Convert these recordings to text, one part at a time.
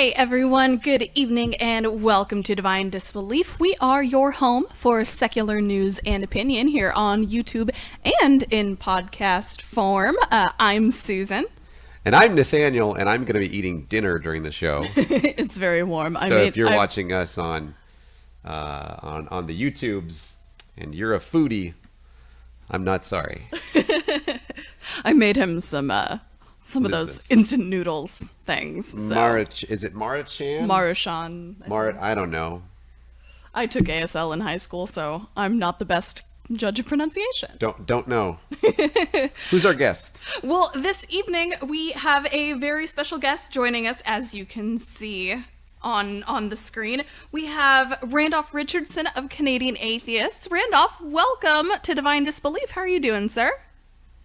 Hey everyone, good evening and welcome to Divine Disbelief. We are your home for secular news and opinion here on YouTube and in podcast form. I'm Susan. And I'm Nathaniel, and I'm going to be eating dinner during the show. It's very warm. So if you're watching us on the YouTubes and you're a foodie, I'm not sorry. I made him some of those instant noodles things. So. Is it Marachan? Marachan. I don't know. I took ASL in high school, so I'm not the best judge of pronunciation. Don't know. Who's our guest? Well, this evening we have a very special guest joining us, as you can see on the screen. We have Randolph Richardson of Canadian Atheists. Randolph, welcome to Divine Disbelief. How are you doing, sir?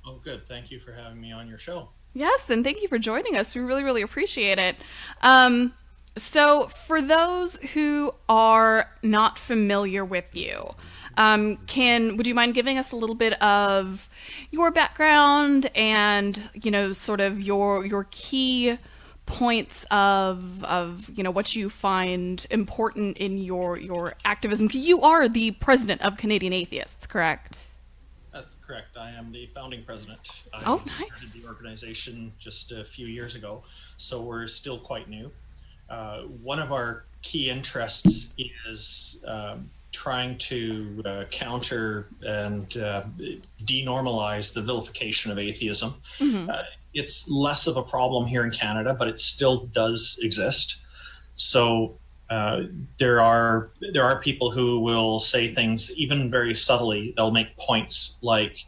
Oh, good. Thank you for having me on your show. Yes, and thank you for joining us. We really, really appreciate it. So for those who are not familiar with you, would you mind giving us a little bit of your background and, sort of your key points of what you find important in your activism? Because you are the president of Canadian Atheists, correct? That's correct. I am the founding president. I nice. started the organization just a few years ago, so we're still quite new. One of our key interests is trying to counter and denormalize the vilification of atheism. Mm-hmm. It's less of a problem here in Canada, but it still does exist. So there are people who will say things even very subtly. They'll make points like,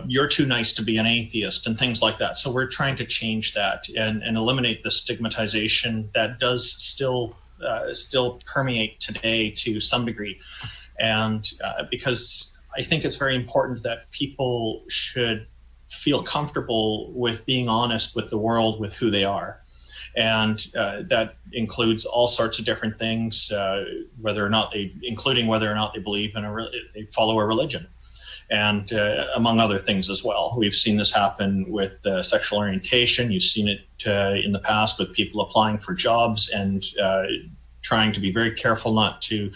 you're too nice to be an atheist, and things like that. So we're trying to change that and eliminate the stigmatization that does still permeate today to some degree. And because I think it's very important that people should feel comfortable with being honest with the world, with who they are. And that includes all sorts of different things, including whether or not they believe in they follow a religion, and among other things as well. We've seen this happen with sexual orientation. You've seen it in the past with people applying for jobs and trying to be very careful not to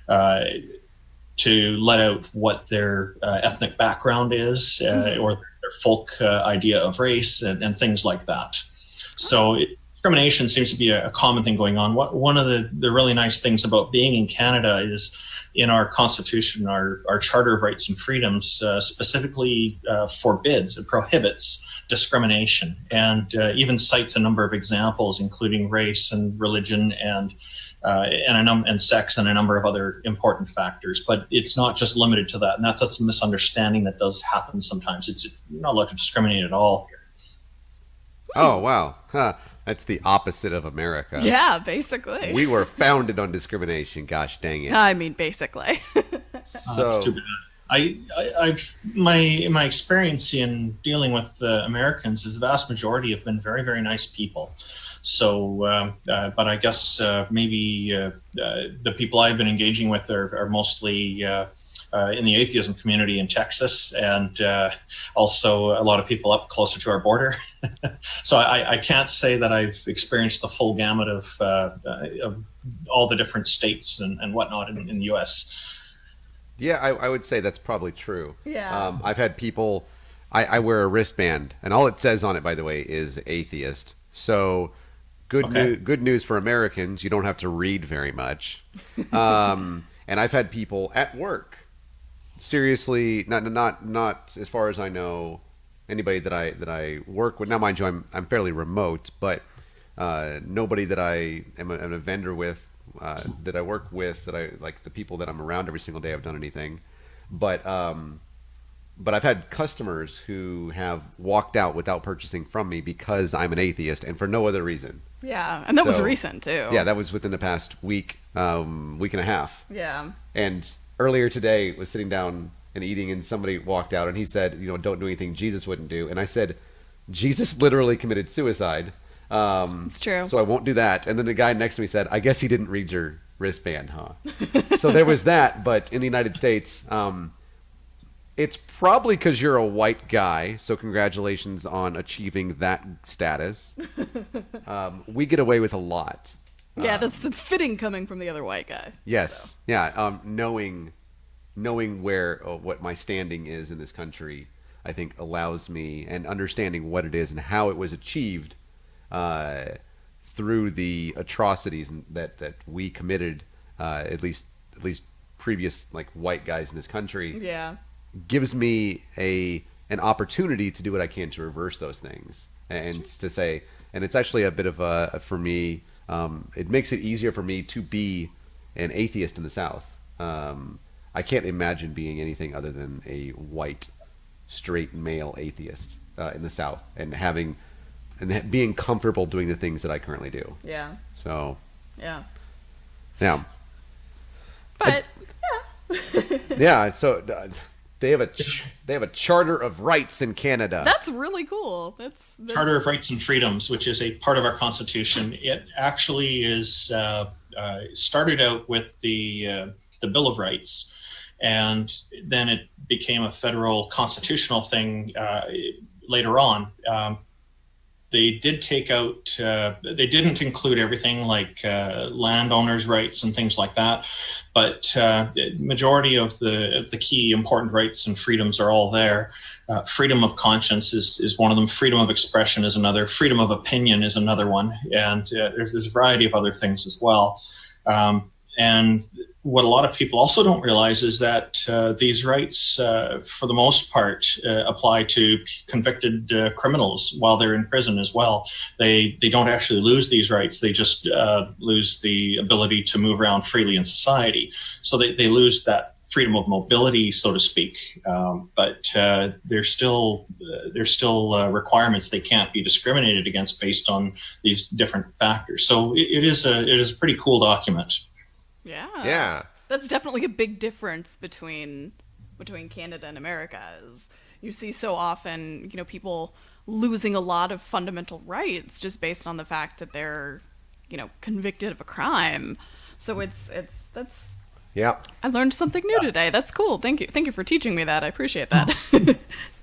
let out what their ethnic background is or their folk idea of race and things like that. So discrimination seems to be a common thing going on. One of the really nice things about being in Canada is in our Constitution, our Charter of Rights and Freedoms specifically forbids and prohibits discrimination, and even cites a number of examples, including race and religion and sex and a number of other important factors. But it's not just limited to that, and that's a misunderstanding that does happen sometimes. You're not allowed to discriminate at all here. Oh, wow. Huh. That's the opposite of America. Yeah, basically. We were founded on discrimination. Gosh dang it. I mean, basically. That's too bad. My experience in dealing with Americans is the vast majority have been very, very nice people. So, but I guess maybe the people I've been engaging with are mostly in the atheism community in Texas, and also a lot of people up closer to our border. So I can't say that I've experienced the full gamut of all the different states and whatnot in the U.S. Yeah, I would say that's probably true. Yeah. I've had people, I wear a wristband, and all it says on it, by the way, is atheist. So good news for Americans, you don't have to read very much. And I've had people at work, seriously, not as far as I know, anybody that I work with. Now, mind you, I'm fairly remote, but nobody that I am a vendor with, that I work with, that I like, the people that I'm around every single day have done anything. But I've had customers who have walked out without purchasing from me because I'm an atheist and for no other reason. Yeah, and that was recent too. Yeah, that was within the past week and a half. Yeah. And earlier today was sitting down and eating, and somebody walked out and he said, don't do anything Jesus wouldn't do. And I said, Jesus literally committed suicide. It's true. So I won't do that. And then the guy next to me said, I guess he didn't read your wristband, huh? So there was that. But in the United States, It's probably because you're a white guy, so congratulations on achieving that status. We get away with a lot. Yeah, that's fitting coming from the other white guy. Yes, yeah. Knowing where what my standing is in this country, I think allows me, and understanding what it is and how it was achieved through the atrocities that we committed, at least previous like white guys in this country. Yeah. Gives me an opportunity to do what I can to reverse those things, and to say, and it's actually a bit of for me, it makes it easier for me to be an atheist in the South. I can't imagine being anything other than a white, straight male atheist in the South, and being comfortable doing the things that I currently do. Yeah. So. Yeah. Yeah. But yeah. So. They have a Charter of Rights in Canada. That's really cool. That's Charter of Rights and Freedoms, which is a part of our Constitution. It actually is started out with the Bill of Rights, and then it became a federal constitutional thing later on. They did take out, they didn't include everything like landowners' rights and things like that, but the majority of the key important rights and freedoms are all there. Freedom of conscience is one of them. Freedom of expression is another. Freedom of opinion is another one. And there's a variety of other things as well. And what a lot of people also don't realize is that these rights, for the most part, apply to convicted criminals while they're in prison as well. They don't actually lose these rights. They just lose the ability to move around freely in society. So they lose that freedom of mobility, so to speak. But there's still requirements. They can't be discriminated against based on these different factors. So it is a pretty cool document. Yeah. Yeah. That's definitely a big difference between Canada and America. Is you see so often, people losing a lot of fundamental rights just based on the fact that they're, convicted of a crime. So that's Yeah. I learned something new today. That's cool. Thank you for teaching me that. I appreciate that.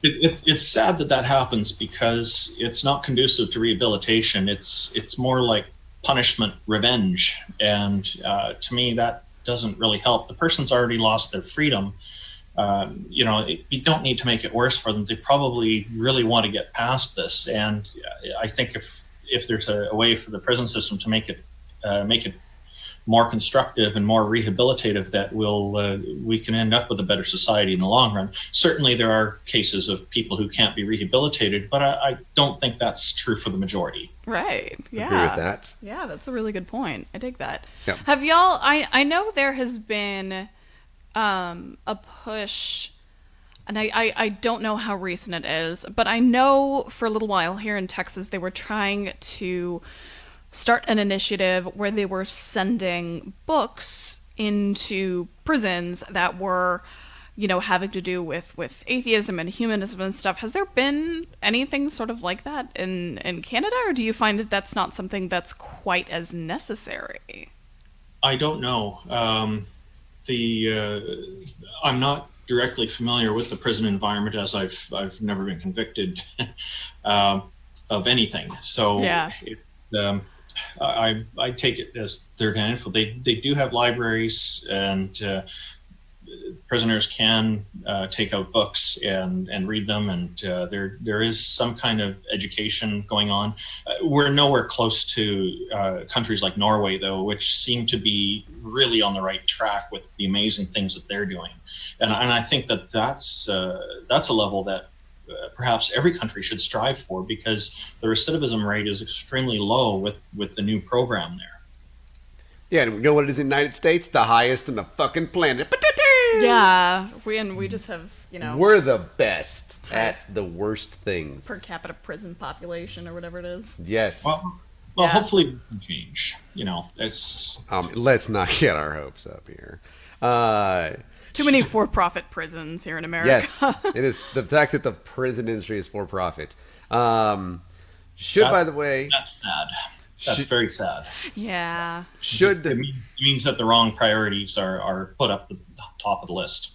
It's sad that happens because it's not conducive to rehabilitation. It's more like punishment, revenge, and to me that doesn't really help. The person's already lost their freedom. You don't need to make it worse for them. They probably really want to get past this, and I think if there's a way for the prison system to make it more constructive and more rehabilitative, that we can end up with a better society in the long run. Certainly there are cases of people who can't be rehabilitated, but I don't think that's true for the majority. Right. Yeah. Agree with that. Yeah, that's a really good point. I dig that. Yep. Have y'all, I know there has been a push, and I don't know how recent it is, but I know for a little while here in Texas they were trying to start an initiative where they were sending books into prisons that were, having to do with atheism and humanism and stuff. Has there been anything sort of like that in Canada, or do you find that that's not something that's quite as necessary? I don't know. I'm not directly familiar with the prison environment, as I've never been convicted of anything. So yeah. I take it as third-hand info. They do have libraries, and prisoners can take out books and read them, and there is some kind of education going on. We're nowhere close to countries like Norway, though, which seem to be really on the right track with the amazing things that they're doing. And I think that's a level that perhaps every country should strive for, because the recidivism rate is extremely low with the new program there. Yeah, and you know what it is in the United States? The highest in the fucking planet. Yeah, we just have, We're the best at the worst things. per capita prison population or whatever it is. Yes. Well, Yeah. hopefully it can change. It's Let's not get our hopes up here. Too many for-profit prisons here in America. Yes, it is. The fact that the prison industry is for profit. By the way, that's sad. That's very sad. Yeah. It means that the wrong priorities are put up the top of the list.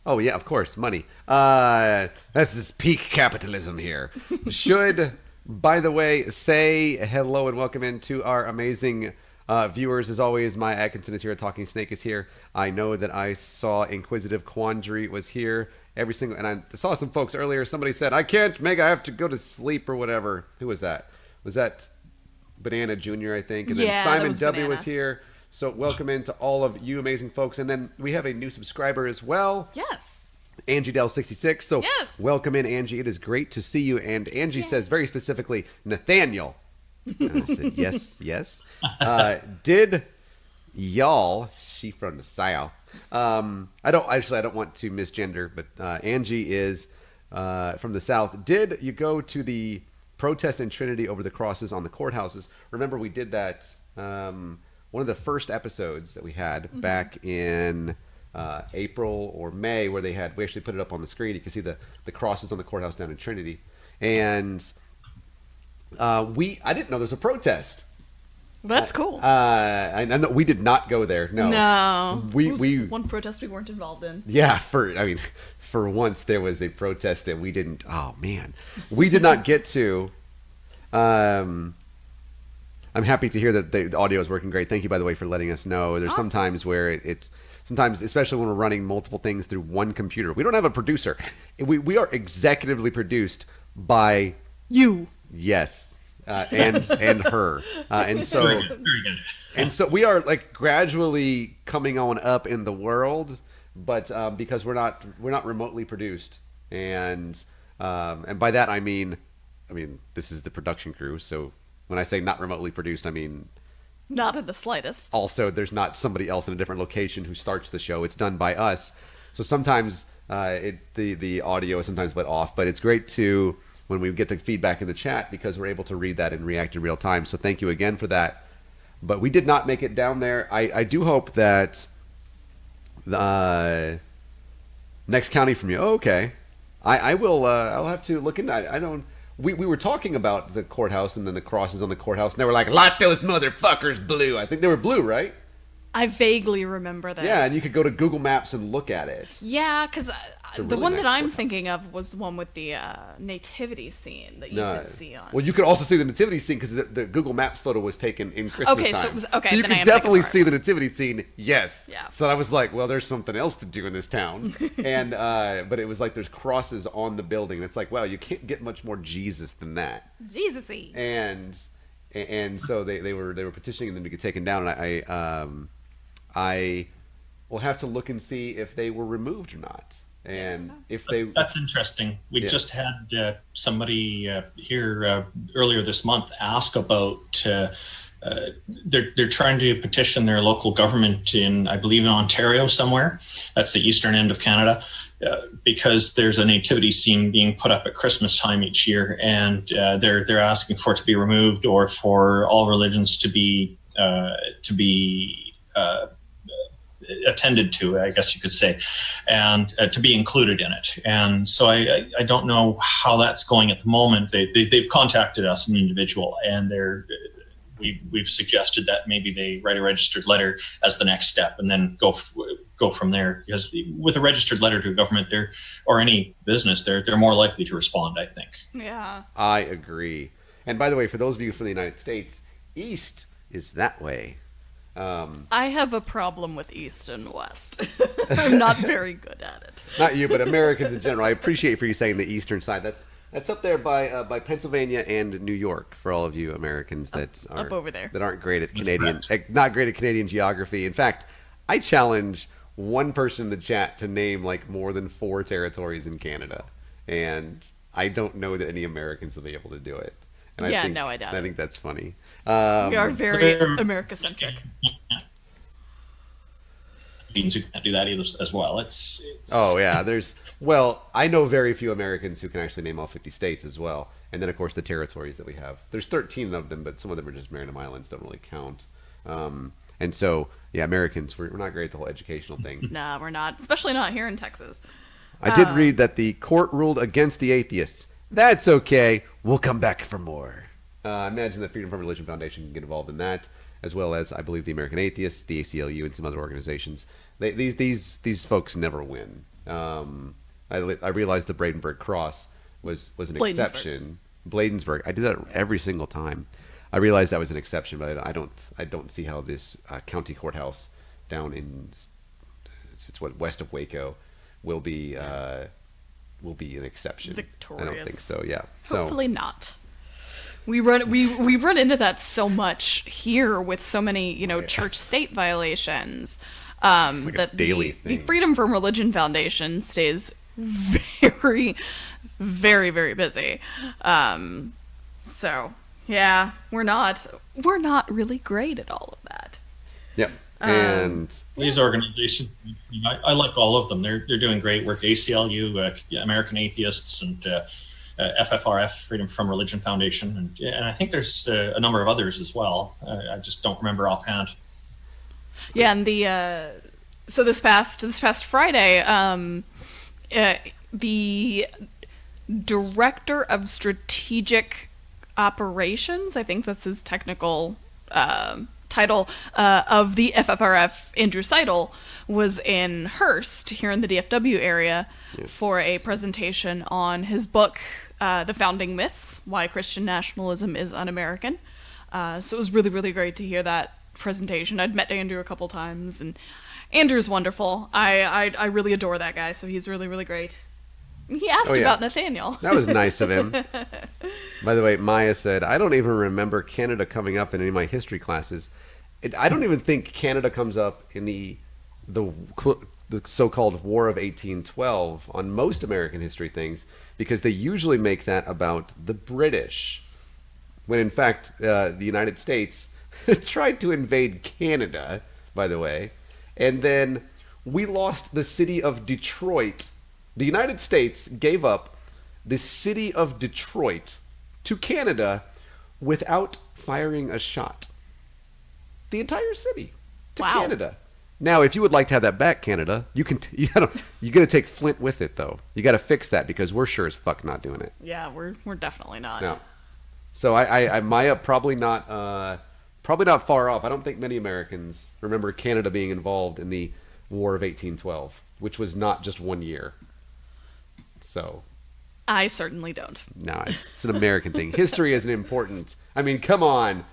Oh yeah, of course, money. That's this peak capitalism here. Should, by the way, say hello and welcome into our amazing viewers. As always, Maya Atkinson is here. Talking Snake is here. I know that I saw Inquisitive Quandary was here. And I saw some folks earlier. Somebody said, "I can't make. I have to go to sleep or whatever." Who was that? Was that Banana Jr., I think? And then Yeah, Simon that was W. Banana. was here. So welcome into all of you amazing folks. And then we have a new subscriber as well. Yes. Angie Dell 66. So Yes. welcome in, Angie. It is great to see you. And Angie says very specifically, Nathaniel. And I said, yes, yes. Did y'all, she from the South. I don't want to misgender, but Angie is from the South. Did you go to the protest in Trinity over the crosses on the courthouses? Remember, we did that. One of the first episodes that we had back in April or May, where we actually put it up on the screen. You can see the crosses on the courthouse down in Trinity, and I didn't know there was a protest. That's cool. I know we did not go there. No, No. we It was one protest we weren't involved in. yeah. For once there was a protest that we didn't. Oh man, we did not get to. I'm happy to hear that the audio is working great. Thank you, by the way, for letting us know. There's Awesome. sometimes where sometimes, especially when we're running multiple things through one computer, we don't have a producer. We are executively produced by You. yes, and her, and so Very good. Very good. and so we are like gradually coming on up in the world, but because we're not remotely produced, and by that I mean this is the production crew. So when I say not remotely produced, I mean Not in the slightest. also there's not somebody else in a different location who starts the show. It's done by us. So sometimes the audio is sometimes let off, but it's great to when we get the feedback in the chat because we're able to read that and react in real time. So thank you again for that. But we did not make it down there. I do hope that the next county from you. Oh, okay. I will. I'll have to look into that. I don't. We were talking about the courthouse and then the crosses on the courthouse, and they were like, "Light those motherfuckers blue." I think they were blue, right? I vaguely remember this. Yeah, and you could go to Google Maps and look at it. Yeah, because a the really one nice that I'm courthouse. thinking of was the one with the nativity scene that you could see on. Well, you could also see the nativity scene because the Google Maps photo was taken in Christmas Okay, time. so it was- okay, So you then I could am thinking definitely of it. see the nativity scene. Yes. Yeah. So I was like, well, there's something else to do in this town, and but it was like there's crosses on the building. And it's like, wow, you can't get much more Jesus than that. Jesus-y. And so they were petitioning them to get taken down, and I will have to look and see if they were removed or not, and if they. That's interesting. We Yeah. just had somebody here earlier this month ask about. They're trying to petition their local government in, I believe, in Ontario somewhere. That's the eastern end of Canada, because there's a nativity scene being put up at Christmas time each year, and they're asking for it to be removed or for all religions to be attended to, I guess you could say, and to be included in it. And so I don't know how that's going at the moment. They've contacted us, an individual, and we've suggested that maybe they write a registered letter as the next step, and then go from there. Because with a registered letter to a government, or any business, they're more likely to respond, I think. Yeah. I agree. And by the way, for those of you from the United States, east is that way. I have a problem with East and West. I'm not very good at it. Not you, but Americans in general. I appreciate for you saying the eastern side. That's up there by Pennsylvania and New York for all of you Americans that are up over there. that aren't great at That's Canadian, correct. not great at Canadian geography. In fact, I challenge one person in the chat to name like more than 4 territories in Canada, and I don't know that any Americans will be able to do it. And Yeah, I think, no, I doubt I it. think that's funny. We are very America-centric. Who can't do that either as well. It's Oh yeah, I know very few Americans who can actually name all 50 states as well. And then of course the territories that we have. There's 13 of them, but some of them are just Maritime Islands, don't really count. And so, yeah, Americans, we're not great at the whole educational thing. Nah, we're not. Especially not here in Texas. I did read that the court ruled against the atheists. That's okay. We'll come back for more. I imagine the Freedom from Religion Foundation can get involved in that, as well as, I believe, the American Atheists, the ACLU, and some other organizations. These folks never win. I realized the Brandenburg Cross was an Bladensburg. exception. Bladensburg. I do that every single time. I realized that was an exception, but I don't see how this county courthouse down in it's what west of Waco will be an exception. Victorious. I don't think so. Yeah. So Hopefully not. We run into that so much here with so many, church state violations. like a that daily the thing. Freedom from Religion Foundation stays very, very, very busy. So yeah, we're not really great at all of that. Yep. And These organizations, I like all of them. They're doing great work. ACLU, American Atheists, and FFRF, Freedom from Religion Foundation, and I think there's a number of others as well. I just don't remember offhand. Yeah, and so this past Friday, the director of strategic operations, I think that's his technical title, of the FFRF, Andrew Seidel, was in Hearst here in the DFW area for a presentation on his book, The Founding Myth: Why Christian Nationalism is Un-American. So it was really, really great to hear that presentation. I'd met Andrew a couple times, and Andrew's wonderful. I really adore that guy, so he's really, really great. He asked about Nathaniel. That was nice of him. By the way, Maya said, I don't even remember Canada coming up in any of my history classes. I don't even think Canada comes up in the so-called War of 1812 on most American history things, because they usually make that about the British, when in fact the United States tried to invade Canada, by the way, and then we lost the city of Detroit. The United States gave up the city of Detroit to Canada without firing a shot. The entire city to Canada. Now, if you would like to have that back, Canada, you can. You got to take Flint with it, though. You got to fix that, because we're sure as fuck not doing it. Yeah, we're definitely not. No. So I Maya probably not far off. I don't think many Americans remember Canada being involved in the War of 1812, which was not just 1 year. So I certainly don't. no, it's an American thing. History isn't important. I mean, come on.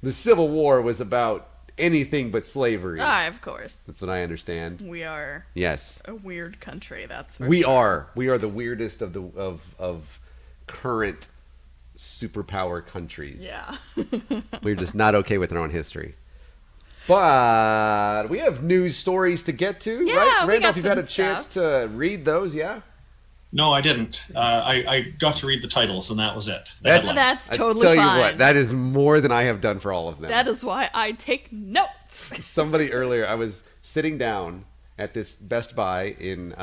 The Civil War was about anything but slavery. Of course. That's what I understand. We are Yes. a weird country, that's for We sure. are. We are the weirdest of current superpower countries. Yeah. We're just not okay with our own history. But we have news stories to get to, Yeah, right? we Randolph, got you've had a some chance to read those, yeah? No, I didn't. I got to read the titles, and that was it. The headlines. That's totally I tell fine. you what, that is more than I have done for all of them. That is why I take notes. Somebody earlier, I was sitting down at this Best Buy and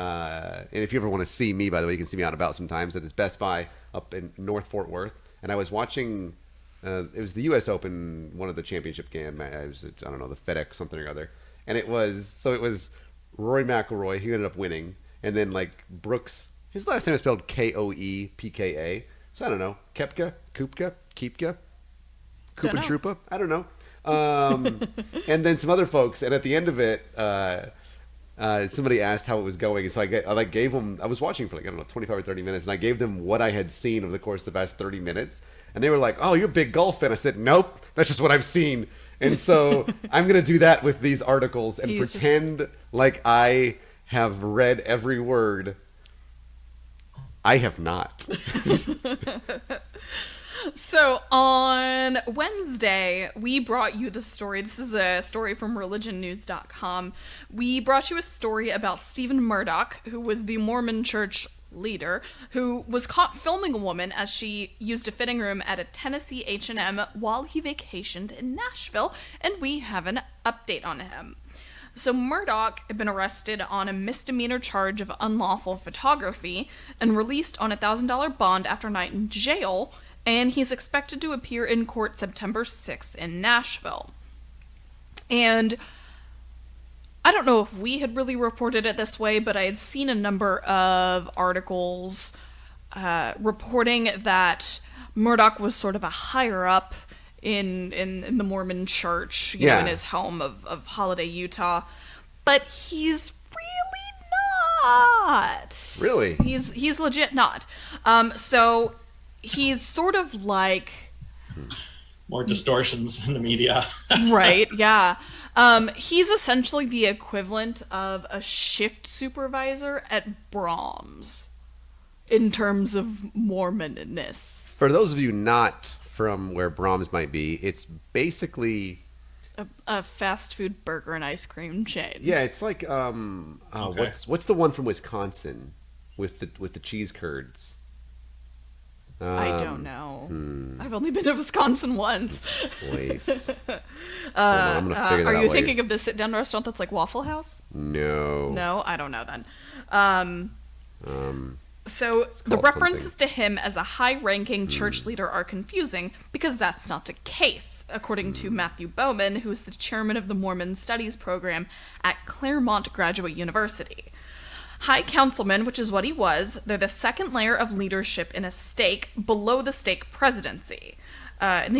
if you ever want to see me, by the way, you can see me out and about sometimes at this Best Buy up in North Fort Worth, and I was watching. It was the U.S. Open, one of the championship games. I don't know, the FedEx something or other, and it was Rory McIlroy. He ended up winning, and then like Brooks. His last name is spelled Koepka. So I don't know. Kepka? Kupka? Keepka? Dunno. Koopa-troopa? I don't know. And then some other folks. And at the end of it, somebody asked how it was going. And so I gave them, I was watching for like, I don't know, 25 or 30 minutes. And I gave them what I had seen over the course of the past 30 minutes. And they were like, oh, you're a big golf fan. I said, nope, that's just what I've seen. And so I'm going to do that with these articles and pretend like I have read every word. I have not. So on Wednesday, we brought you the story. This is a story from religionnews.com. We brought you a story about Stephen Murdoch, who was the Mormon church leader, who was caught filming a woman as she used a fitting room at a Tennessee H&M while he vacationed in Nashville, and we have an update on him. So Murdoch had been arrested on a misdemeanor charge of unlawful photography and released on a $1,000 bond after a night in jail, and he's expected to appear in court September 6th in Nashville. And I don't know if we had really reported it this way, but I had seen a number of articles reporting that Murdoch was sort of a higher up in the Mormon church, you know, in his home of Holiday, Utah. But he's really not. Really? He's legit not. So he's sort of like More distortions in the media. right, yeah. He's essentially the equivalent of a shift supervisor at Brahms in terms of Mormonness. For those of you not from where Brahms might be, it's basically A fast food burger and ice cream chain. yeah, it's like what's the one from Wisconsin with the cheese curds? I don't know. I've only been to Wisconsin once. Place. Hold on, I'm gonna figure that Are out you while thinking you're- of the sit-down restaurant that's like Waffle House? No. No, I don't know then. So the called references to him as a high-ranking church leader are confusing because that's not the case, according to Matthew Bowman, who is the chairman of the Mormon Studies program at Claremont Graduate University. High councilman, which is what he was, they're the second layer of leadership in a stake below the stake presidency. And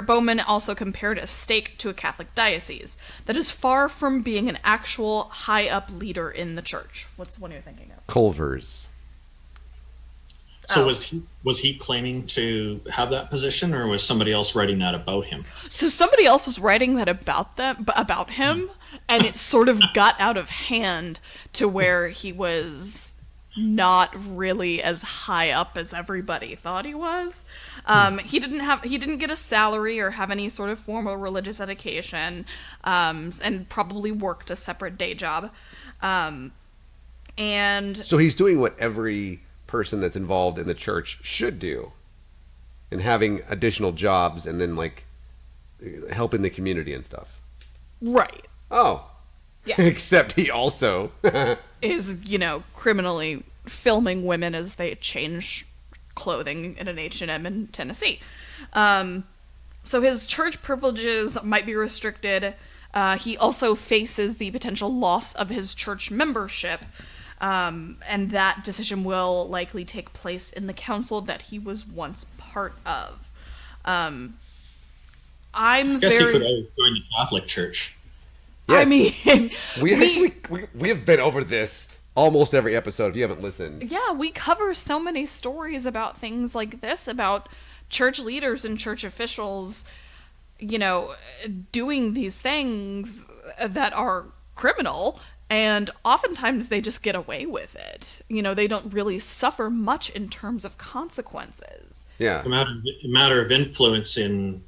Bowman also compared a stake to a Catholic diocese that is far from being an actual high-up leader in the church. What's the one you're thinking of? Culver's. So Oh. was he claiming to have that position, or was somebody else writing that about him? So somebody else was writing that about him, and it sort of got out of hand to where he was not really as high up as everybody thought he was. He didn't get a salary or have any sort of formal religious education, and probably worked a separate day job. And So he's doing what every person that's involved in the church should do, and having additional jobs, and then like helping the community and stuff. right. Oh, Yeah. except he also Is, criminally filming women as they change clothing in an H&M in Tennessee. So his church privileges might be restricted. He also faces the potential loss of his church membership, and that decision will likely take place in the council that he was once part of. I guess he could always join the Catholic Church. Yes. I mean, we have been over this almost every episode. If you haven't listened, yeah, we cover so many stories about things like this, about church leaders and church officials, doing these things that are criminal, and oftentimes they just get away with it. They don't really suffer much in terms of consequences. yeah, A matter of influence in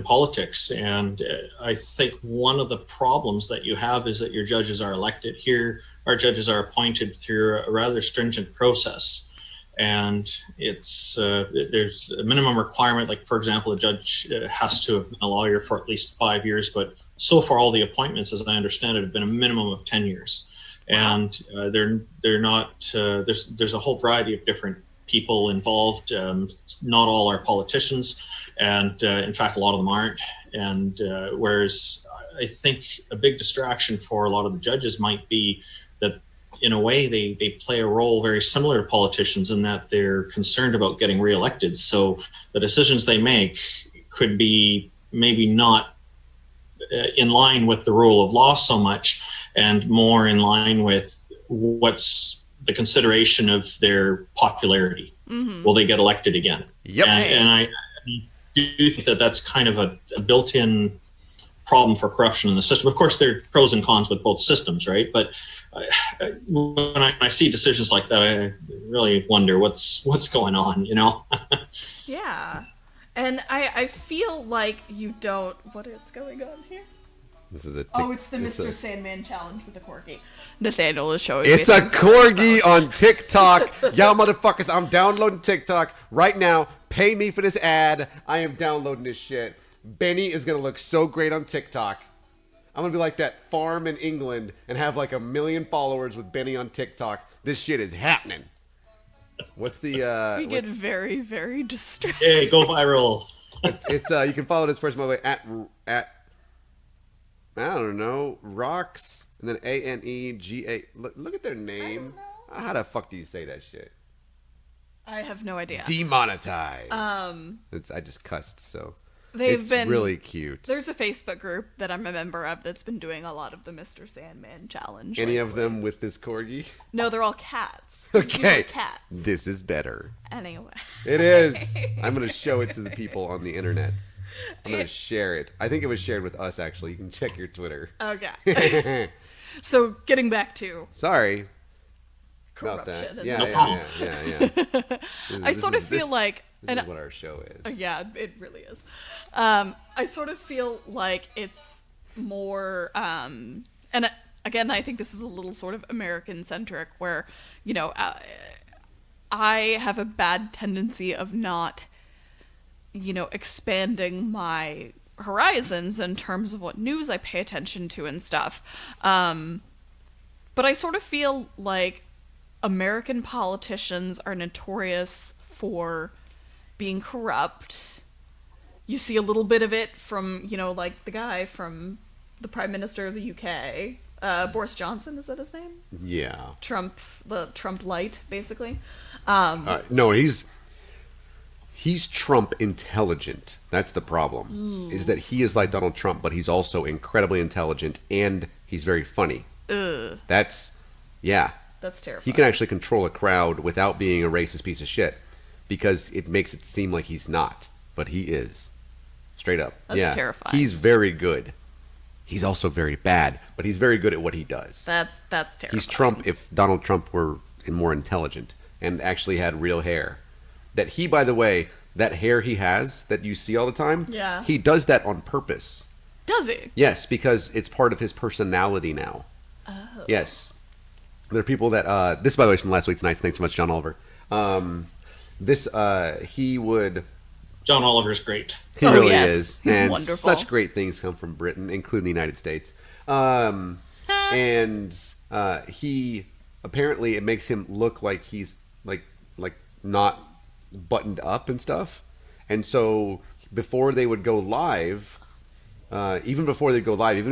politics, and I think one of the problems that you have is that your judges are elected. Here, our judges are appointed through a rather stringent process, and it's there's a minimum requirement. Like, for example, a judge has to have been a lawyer for at least 5 years, but so far all the appointments, as I understand it, have been a minimum of 10 years, and they're not. There's a whole variety of different people involved. Not all are politicians, and in fact, a lot of them aren't. And whereas I think a big distraction for a lot of the judges might be that, in a way, they play a role very similar to politicians in that they're concerned about getting reelected. So the decisions they make could be maybe not in line with the rule of law so much, and more in line with what's the consideration of their popularity. Mm-hmm. Will they get elected again? Yep. And I do think that that's kind of a built-in problem for corruption in the system. Of course, there are pros and cons with both systems, right? But when I see decisions like that, I really wonder what's going on, Yeah. And I feel like you don't... What is going on here? this is a. It's the Mr. Sandman challenge with the corgi. Nathaniel is showing It's me a things on his corgi phone. on TikTok. Y'all motherfuckers, I'm downloading TikTok right now. Pay me for this ad. I am downloading this shit. Benny is going to look so great on TikTok. I'm going to be like that farm in England and have like 1 million followers with Benny on TikTok. This shit is happening. What's the... We get very, very distracted. Hey, go viral. It's you can follow this person by the way at I don't know, Rocks and then ANEGA. Look at their name. How the fuck do you say that shit? I have no idea. Demonetized. Um, I just cussed, so It's really cute. There's a Facebook group that I'm a member of that's been doing a lot of the Mr. Sandman challenge. Any of them with this corgi? No, they're all cats. It's Okay. usually cats. This is better. Anyway. It is. I'm going to show it to the people on the internet. I'm going to share it. I think it was shared with us, actually. You can check your Twitter. Okay. So, getting back to Sorry about corruption. that. and Yeah. I sort of feel like... This is what our show is. Yeah, it really is. I sort of feel like it's more... and again, I think this is a little sort of American-centric, where, you know, I have a bad tendency of not, you know, expanding my horizons in terms of what news I pay attention to and stuff. But I sort of feel like American politicians are notorious for being corrupt. You see a little bit of it from, you know, like the guy from the Prime Minister of the UK, Boris Johnson, is that his name? Yeah. The Trump light, basically. No, he's Trump intelligent. That's the problem. Is that he is like Donald Trump, but he's also incredibly intelligent and he's very funny. That's terrifying. He can actually control a crowd without being a racist piece of shit, because it makes it seem like he's not, but he is. Straight up. That's terrifying. He's very good. He's also very bad, but he's very good at what he does. That's terrifying. He's Trump if Donald Trump were more intelligent and actually had real hair. That he, by the way, that hair he has that you see all the time, Yeah. he does that on purpose. Does he? Yes, because it's part of his personality now. Oh. Yes. There are people that, this by the way is from last week's Nights. Thanks so much, John Oliver. He would... John Oliver's great. He really yes. is. He's and wonderful. Such great things come from Britain, including the United States. He apparently, it makes him look like he's like not buttoned up and stuff. And so before they would go live, even if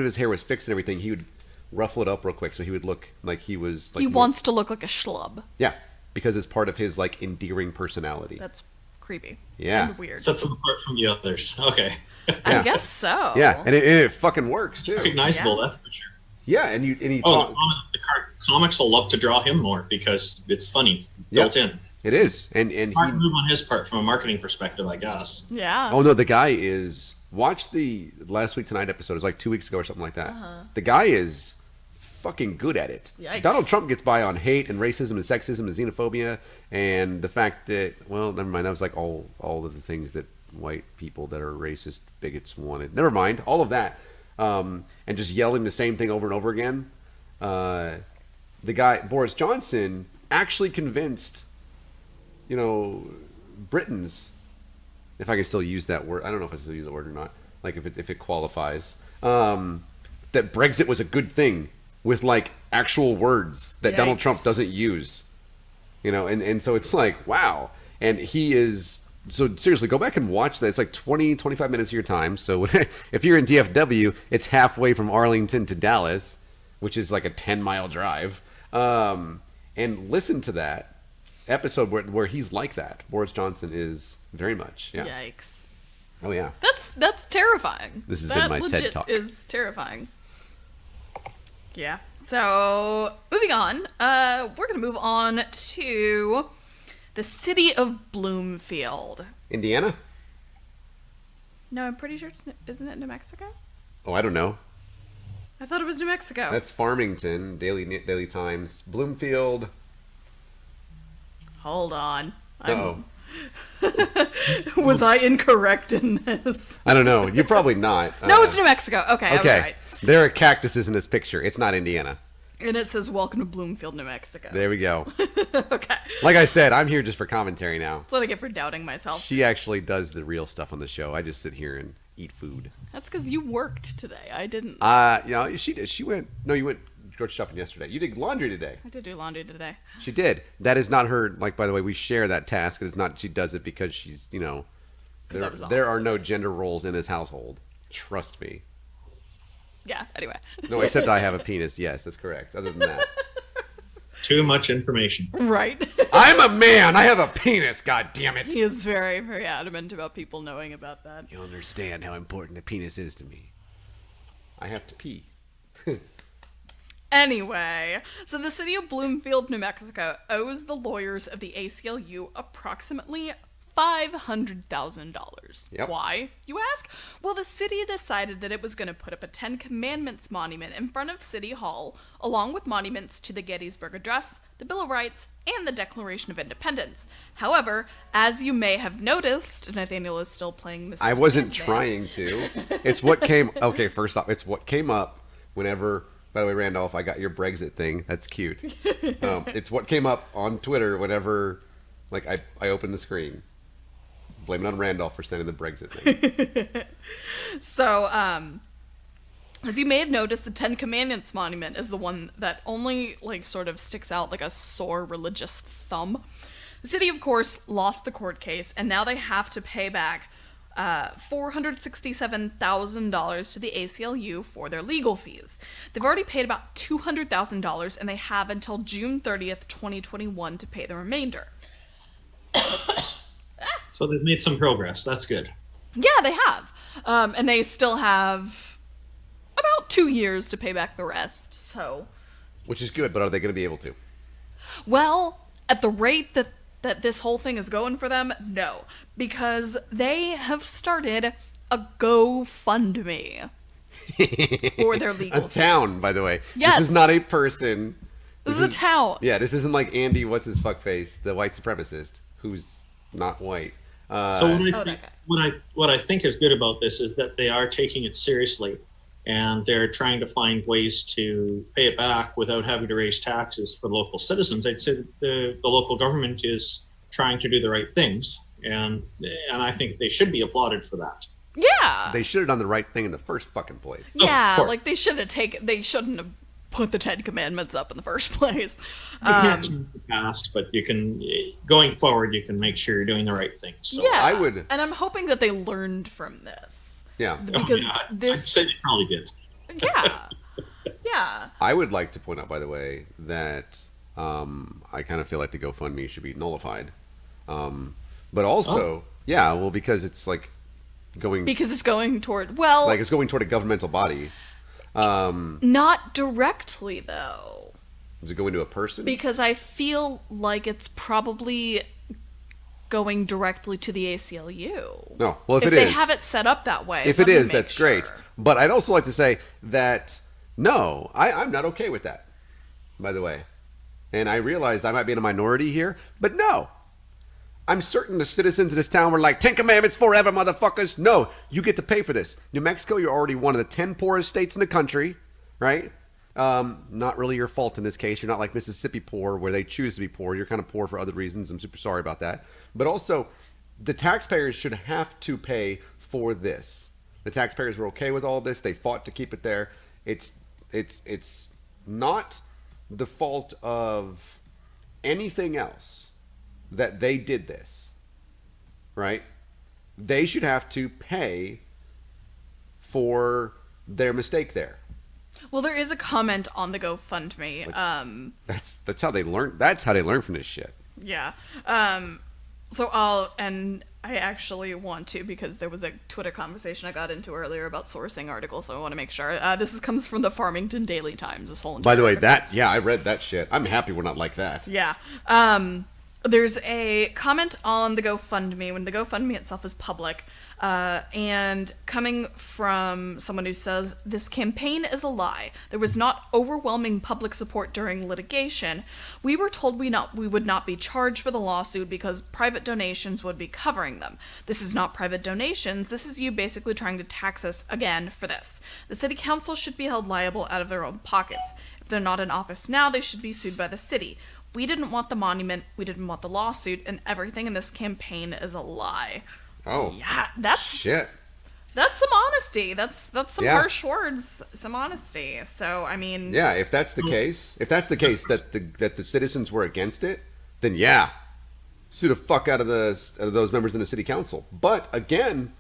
his hair was fixed and everything, he would ruffle it up real quick so he would look like he was like He wants to look like a schlub. Yeah, because it's part of his like endearing personality. That's creepy. Yeah. And weird. Sets him apart from the others. Okay. I guess so. Yeah, and it fucking works too. Recognizable, Yeah. that's for sure. Yeah, and he Oh, comics will love to draw him more because it's funny, built in. It is, and Hard move on his part from a marketing perspective, I guess. Yeah. Oh no, the guy is. Watch the Last Week Tonight episode. It was like 2 weeks ago or something like that. The guy is fucking good at it. Yikes. Donald Trump gets by on hate and racism and sexism and xenophobia and the fact that, well, never mind. That was like all of the things that white people that are racist bigots wanted. Never mind all of that, and just yelling the same thing over and over again. The guy Boris Johnson actually convinced, you know, Britons, if I can still use that word. I don't know if I still use the word or not. Like if it qualifies, that Brexit was a good thing with like actual words that Donald Yikes. Trump doesn't use. You know, and so it's like, wow. And he is, so seriously, go back and watch that. It's like 20, 25 minutes of your time. So if you're in DFW, it's halfway from Arlington to Dallas, which is like a 10-mile drive. And listen to that episode where he's like that. Boris Johnson is very much, yeah. Yikes. Oh, yeah. That's terrifying. This has that been my legit TED Talk. Is terrifying. Yeah. So, moving on. We're going to move on to the city of Bloomfield. Indiana? No, I'm pretty sure isn't it New Mexico? Oh, I don't know. I thought it was New Mexico. That's Farmington, Daily Times. Bloomfield. Hold on. Uh-oh. Was I incorrect in this? I don't know. You're probably not. No, it's New Mexico. Okay, I was Okay. right. There are cactuses in this picture. It's not Indiana. And it says, "Welcome to Bloomfield, New Mexico." There we go. Okay. Like I said, I'm here just for commentary now. That's what I get for doubting myself. She actually does the real stuff on the show. I just sit here and eat food. That's because you worked today. I didn't. You know, she did. She went. No, you went grocery shopping yesterday. You did laundry today. I did do laundry today. She did. That is not her. Like, by the way, we share that task. It is not. She does it because she's. You know, 'Cause I was off there are no gender roles in this household. Trust me. Yeah. Anyway. No, except I have a penis. Yes, that's correct. Other than that. Too much information. Right. I'm a man. I have a penis. God damn it. He is very, very adamant about people knowing about that. You'll understand how important the penis is to me. I have to pee. Anyway, so the city of Bloomfield, New Mexico owes the lawyers of the ACLU approximately $500,000. Yep. Why, you ask? Well, the city decided that it was going to put up a Ten Commandments monument in front of City Hall, along with monuments to the Gettysburg Address, the Bill of Rights, and the Declaration of Independence. However, as you may have noticed, Nathaniel is still playing Mr. I wasn't Sandman. trying to. It's what came... Okay, first off, it's what came up whenever... By the way, Randolph, I got your Brexit thing. That's cute. It's what came up on Twitter whenever, like, I opened the screen. Blame it on Randolph for sending the Brexit thing. So, as you may have noticed, the Ten Commandments monument is the one that only, like, sort of sticks out like a sore religious thumb. The city, of course, lost the court case, and now they have to pay back $467,000 to the ACLU for their legal fees. They've already paid about $200,000, and they have until June 30th, 2021 to pay the remainder. So they've made some progress. That's good. Yeah, they have. And they still have about 2 years to pay back the rest, so... Which is good, but are they going to be able to? Well, at the rate that this whole thing is going for them, no. Because they have started a GoFundMe for their legal A town, fees. by the way. Yes. This is not a person. This is a town. Yeah, this isn't like Andy, what's his fuckface, the white supremacist, who's not white. So that guy. what I think is good about this is that they are taking it seriously, and they're trying to find ways to pay it back without having to raise taxes for local citizens. I'd say that the local government is trying to do the right things, and I think they should be applauded for that. Yeah. They should have done the right thing in the first fucking place. Yeah, course. like they shouldn't have put the Ten Commandments up in the first place. You can't change the past, but you can, going forward, you can make sure you're doing the right things. So, Yeah, I would- and I'm hoping that they learned from this. Yeah. Because I'd this... say they probably did. Yeah. Yeah. I would like to point out, by the way, that I kind of feel like the GoFundMe should be nullified. But also, yeah, well, because it's like going... Because it's going toward... Well... Like it's going toward a governmental body. Not directly, though. Does it go into a person? Because I feel like it's probably going directly to the ACLU. No. Well, if if it they is... have it set up that way. If let it me is, make that's great. sure. But I'd also like to say that, no, I'm not okay with that, by the way. And I realize I might be in a minority here, but no. I'm certain the citizens of this town were like, 10 Commandments forever, motherfuckers. No, you get to pay for this. New Mexico, you're already one of the 10 poorest states in the country, right? Not really your fault in this case. You're not like Mississippi poor, where they choose to be poor. You're kind of poor for other reasons. I'm super sorry about that. But also, the taxpayers should have to pay for this. The taxpayers were okay with all this. They fought to keep it there. It's not the fault of anything else that they did this, right? They should have to pay for their mistake there. Well, there is a comment on the GoFundMe. That's how they learn. That's how they learn from this shit. Yeah. So I actually want to, because there was a Twitter conversation I got into earlier about sourcing articles, so I want to make sure. Comes from the Farmington Daily Times, this whole entire By the way, article. I read that shit. I'm happy we're not like that. Yeah. There's a comment on the GoFundMe when the GoFundMe itself is public, and coming from someone who says, this campaign is a lie. There was not overwhelming public support during litigation. We were told we would not be charged for the lawsuit because private donations would be covering them. This is not private donations. This is you basically trying to tax us again for this. The city council should be held liable out of their own pockets. If they're not in office now, they should be sued by the city. We didn't want the monument, we didn't want the lawsuit, and everything in this campaign is a lie. Oh. Yeah, that's Shit. That's some honesty. That's some Yeah. harsh words, some honesty. So, I mean, Yeah, if that's the case that the citizens were against it, then yeah, sue the fuck out of those members in the city council. But again,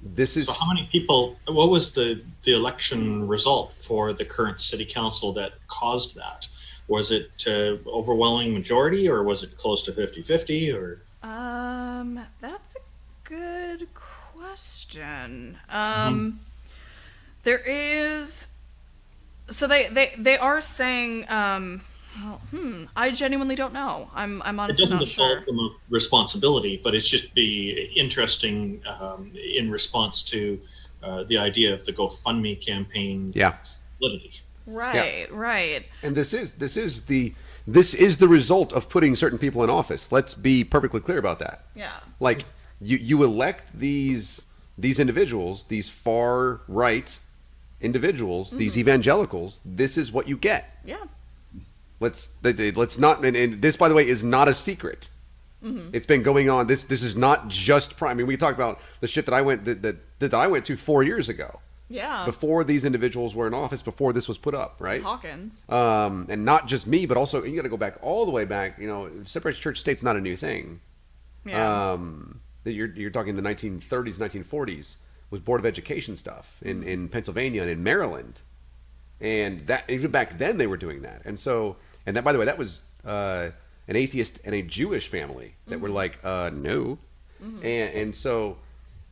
this is... So how many people, what was the election result for the current city council that caused that? Was it overwhelming majority, or was it close to 50-50, or? That's a good question. There is, so they are saying, well, I genuinely don't know. I'm honestly It doesn't not sure. absolve them of responsibility, but it's just be interesting in response to the idea of the GoFundMe campaign validity. Right, right. And this is the result of putting certain people in office. Let's be perfectly clear about that. Yeah. Like you elect these individuals, these far right individuals, these evangelicals. This is what you get. Yeah. Let's not. And this, by the way, is not a secret. It's been going on. This is not just prime. I mean, we talk about the shit that I went that I went to 4 years ago. Yeah. Before these individuals were in office, before this was put up, right? Hawkins. And not just me, but also you got to go back all the way back. You know, separation church state's not a new thing. Yeah. You're talking the 1930s, 1940s was Board of Education stuff in Pennsylvania and in Maryland, and that even back then they were doing that. And so, and that, by the way, that was an atheist and a Jewish family that were like, no, and so.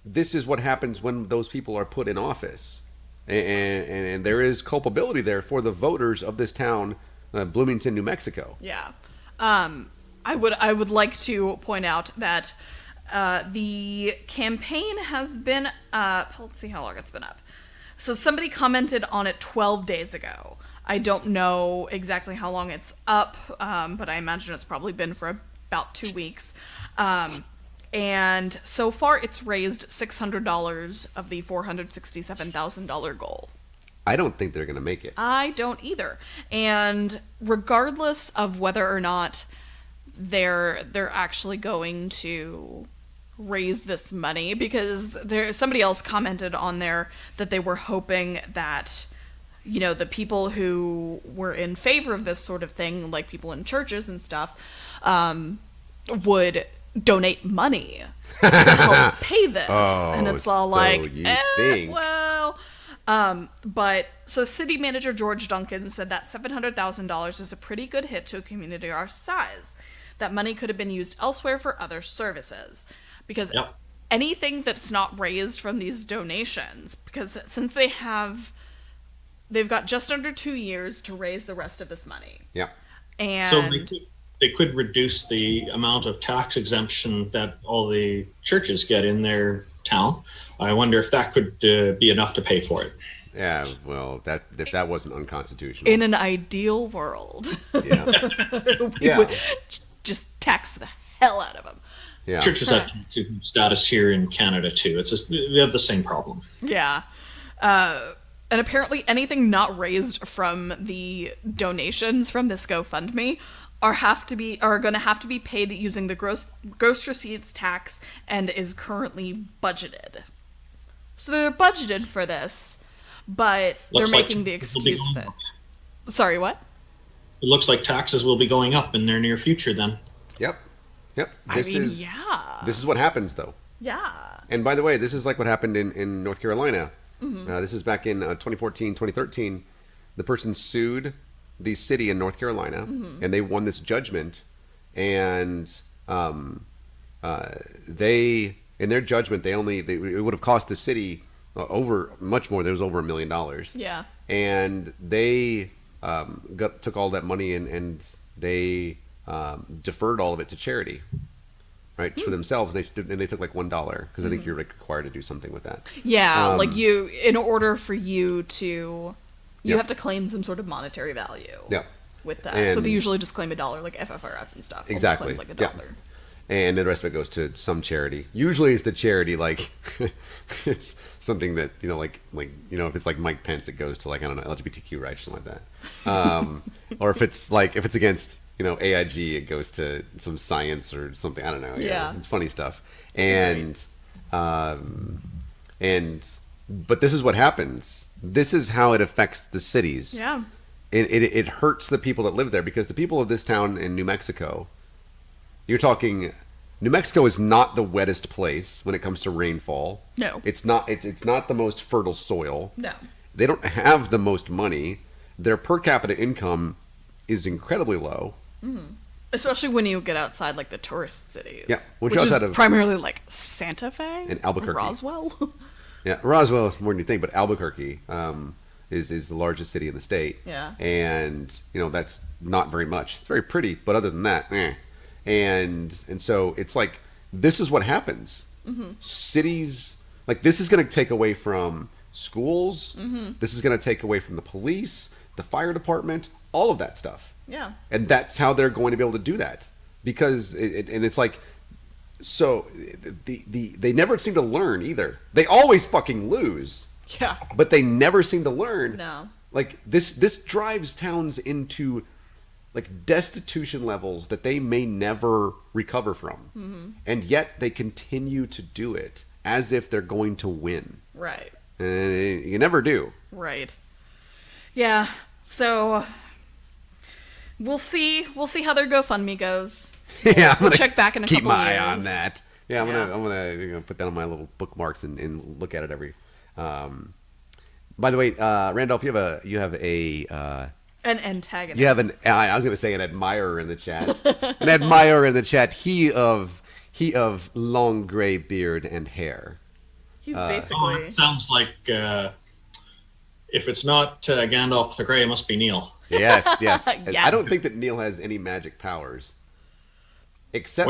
This is what happens when those people are put in office, and there is culpability there for the voters of this town, Bloomington, New Mexico. Yeah. I would like to point out that the campaign has been up. Let's see how long it's been up. So somebody commented on it 12 days ago. I don't know exactly how long it's up, but I imagine it's probably been for about 2 weeks. And so far, it's raised $600 of the $467,000 goal. I don't think they're going to make it. I don't either. And regardless of whether or not they're actually going to raise this money, because somebody else commented on there that they were hoping that, you know, the people who were in favor of this sort of thing, like people in churches and stuff, would donate money to help pay this. And it's all so like, you think. well. But so city manager George Duncan said that $700,000 is a pretty good hit to a community our size. That money could have been used elsewhere for other services. Because anything that's not raised from these donations, because since they've got just under 2 years to raise the rest of this money. Yeah. And so they could reduce the amount of tax exemption that all the churches get in their town. I wonder if that could be enough to pay for it. Yeah, well, if that wasn't unconstitutional. In an ideal world, Yeah. we would just tax the hell out of them. Yeah. Churches have status here in Canada too. We have the same problem. Yeah. And apparently anything not raised from the donations from this GoFundMe are going to have to be paid using the gross receipts tax and is currently budgeted. So they're budgeted for this, but they're making the excuse that... Sorry, what? It looks like taxes will be going up in their near future then. Yep. This is what happens, though. Yeah. And by the way, this is like what happened in North Carolina. This is back in 2014, 2013. The person sued the city in North Carolina, and they won this judgment. And they, in their judgment, it would have cost the city over much more. There was over $1 million. Yeah. And they took all that money and they deferred all of it to charity, right, for themselves. They took like $1 because I think you're required to do something with that. Yeah, like in order for you to, you have to claim some sort of monetary value. Yeah. With that, so they usually just claim $1, like FFRF and stuff. Exactly. Claims like $1. Yeah. And then the rest of it goes to some charity. Usually, it's the charity like it's something that like if it's like Mike Pence, it goes to like, I don't know, LGBTQ rights or something like that. Or if it's against AIG, it goes to some science or something. I don't know. Yeah. It's funny stuff. And but this is what happens. This is how it affects the cities. Yeah. It hurts the people that live there, because the people of this town in New Mexico, you're talking, New Mexico is not the wettest place when it comes to rainfall. No. It's not the most fertile soil. No. They don't have the most money. Their per capita income is incredibly low. Especially when you get outside like the tourist cities. Yeah, which which is outside of- primarily like Santa Fe And Albuquerque. Roswell. Yeah, Roswell is more than you think, but Albuquerque is the largest city in the state. Yeah. And that's not very much. It's very pretty, but other than that, And so it's like this is what happens. Cities like this is going to take away from schools. This is going to take away from the police, the fire department, all of that stuff. Yeah. And that's how they're going to be able to do that because it's like. So they never seem to learn either. They always fucking lose. Yeah. But they never seem to learn. No. Like this drives towns into like destitution levels that they may never recover from. And yet they continue to do it as if they're going to win. Right. And you never do. Right. Yeah. So we'll see how their GoFundMe goes. Yeah, I'm We'll gonna check back in a keep couple my years. eye on that. Yeah, I'm Yeah. gonna put that on my little bookmarks and look at it every. By the way, Randolph, you have a An antagonist. you have an I was gonna say an admirer in the chat. An admirer in the chat. He of long gray beard and hair. He's Oh, basically. it sounds like if it's not Gandalf the Grey, it must be Neil. Yes, yes. Yes. I don't think that Neil has any magic powers, except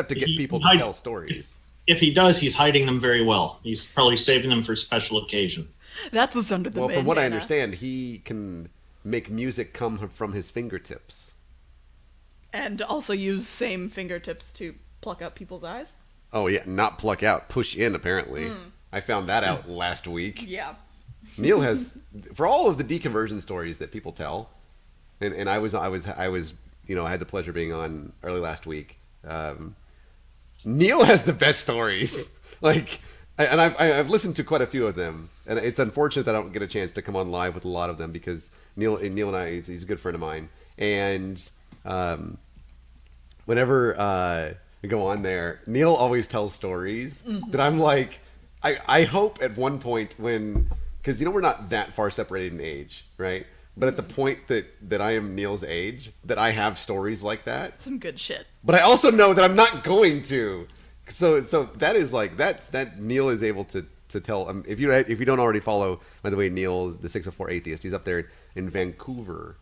to get people to tell stories. If he does, he's hiding them very well. He's probably saving them for special occasion. That's what's under the Well, from what I bandana. understand, he can make music come from his fingertips. And also use same fingertips to pluck out people's eyes. Oh yeah, not pluck out, push in. Apparently, I found that out last week. Yeah. Neil has, for all of the deconversion stories that people tell, and I was I had the pleasure of being on early last week. Neil has the best stories. I've listened to quite a few of them, and it's unfortunate that I don't get a chance to come on live with a lot of them because Neil and I, he's a good friend of mine, and whenever we go on there, Neil always tells stories that I'm like, I hope at one point because we're not that far separated in age, right? But at the point that I am Neil's age, that I have stories like that. Some good shit. But I also know that I'm not going to. So that is like that Neil is able to tell. If you don't already follow, by the way, Neil's the 604 Atheist. He's up there in Vancouver.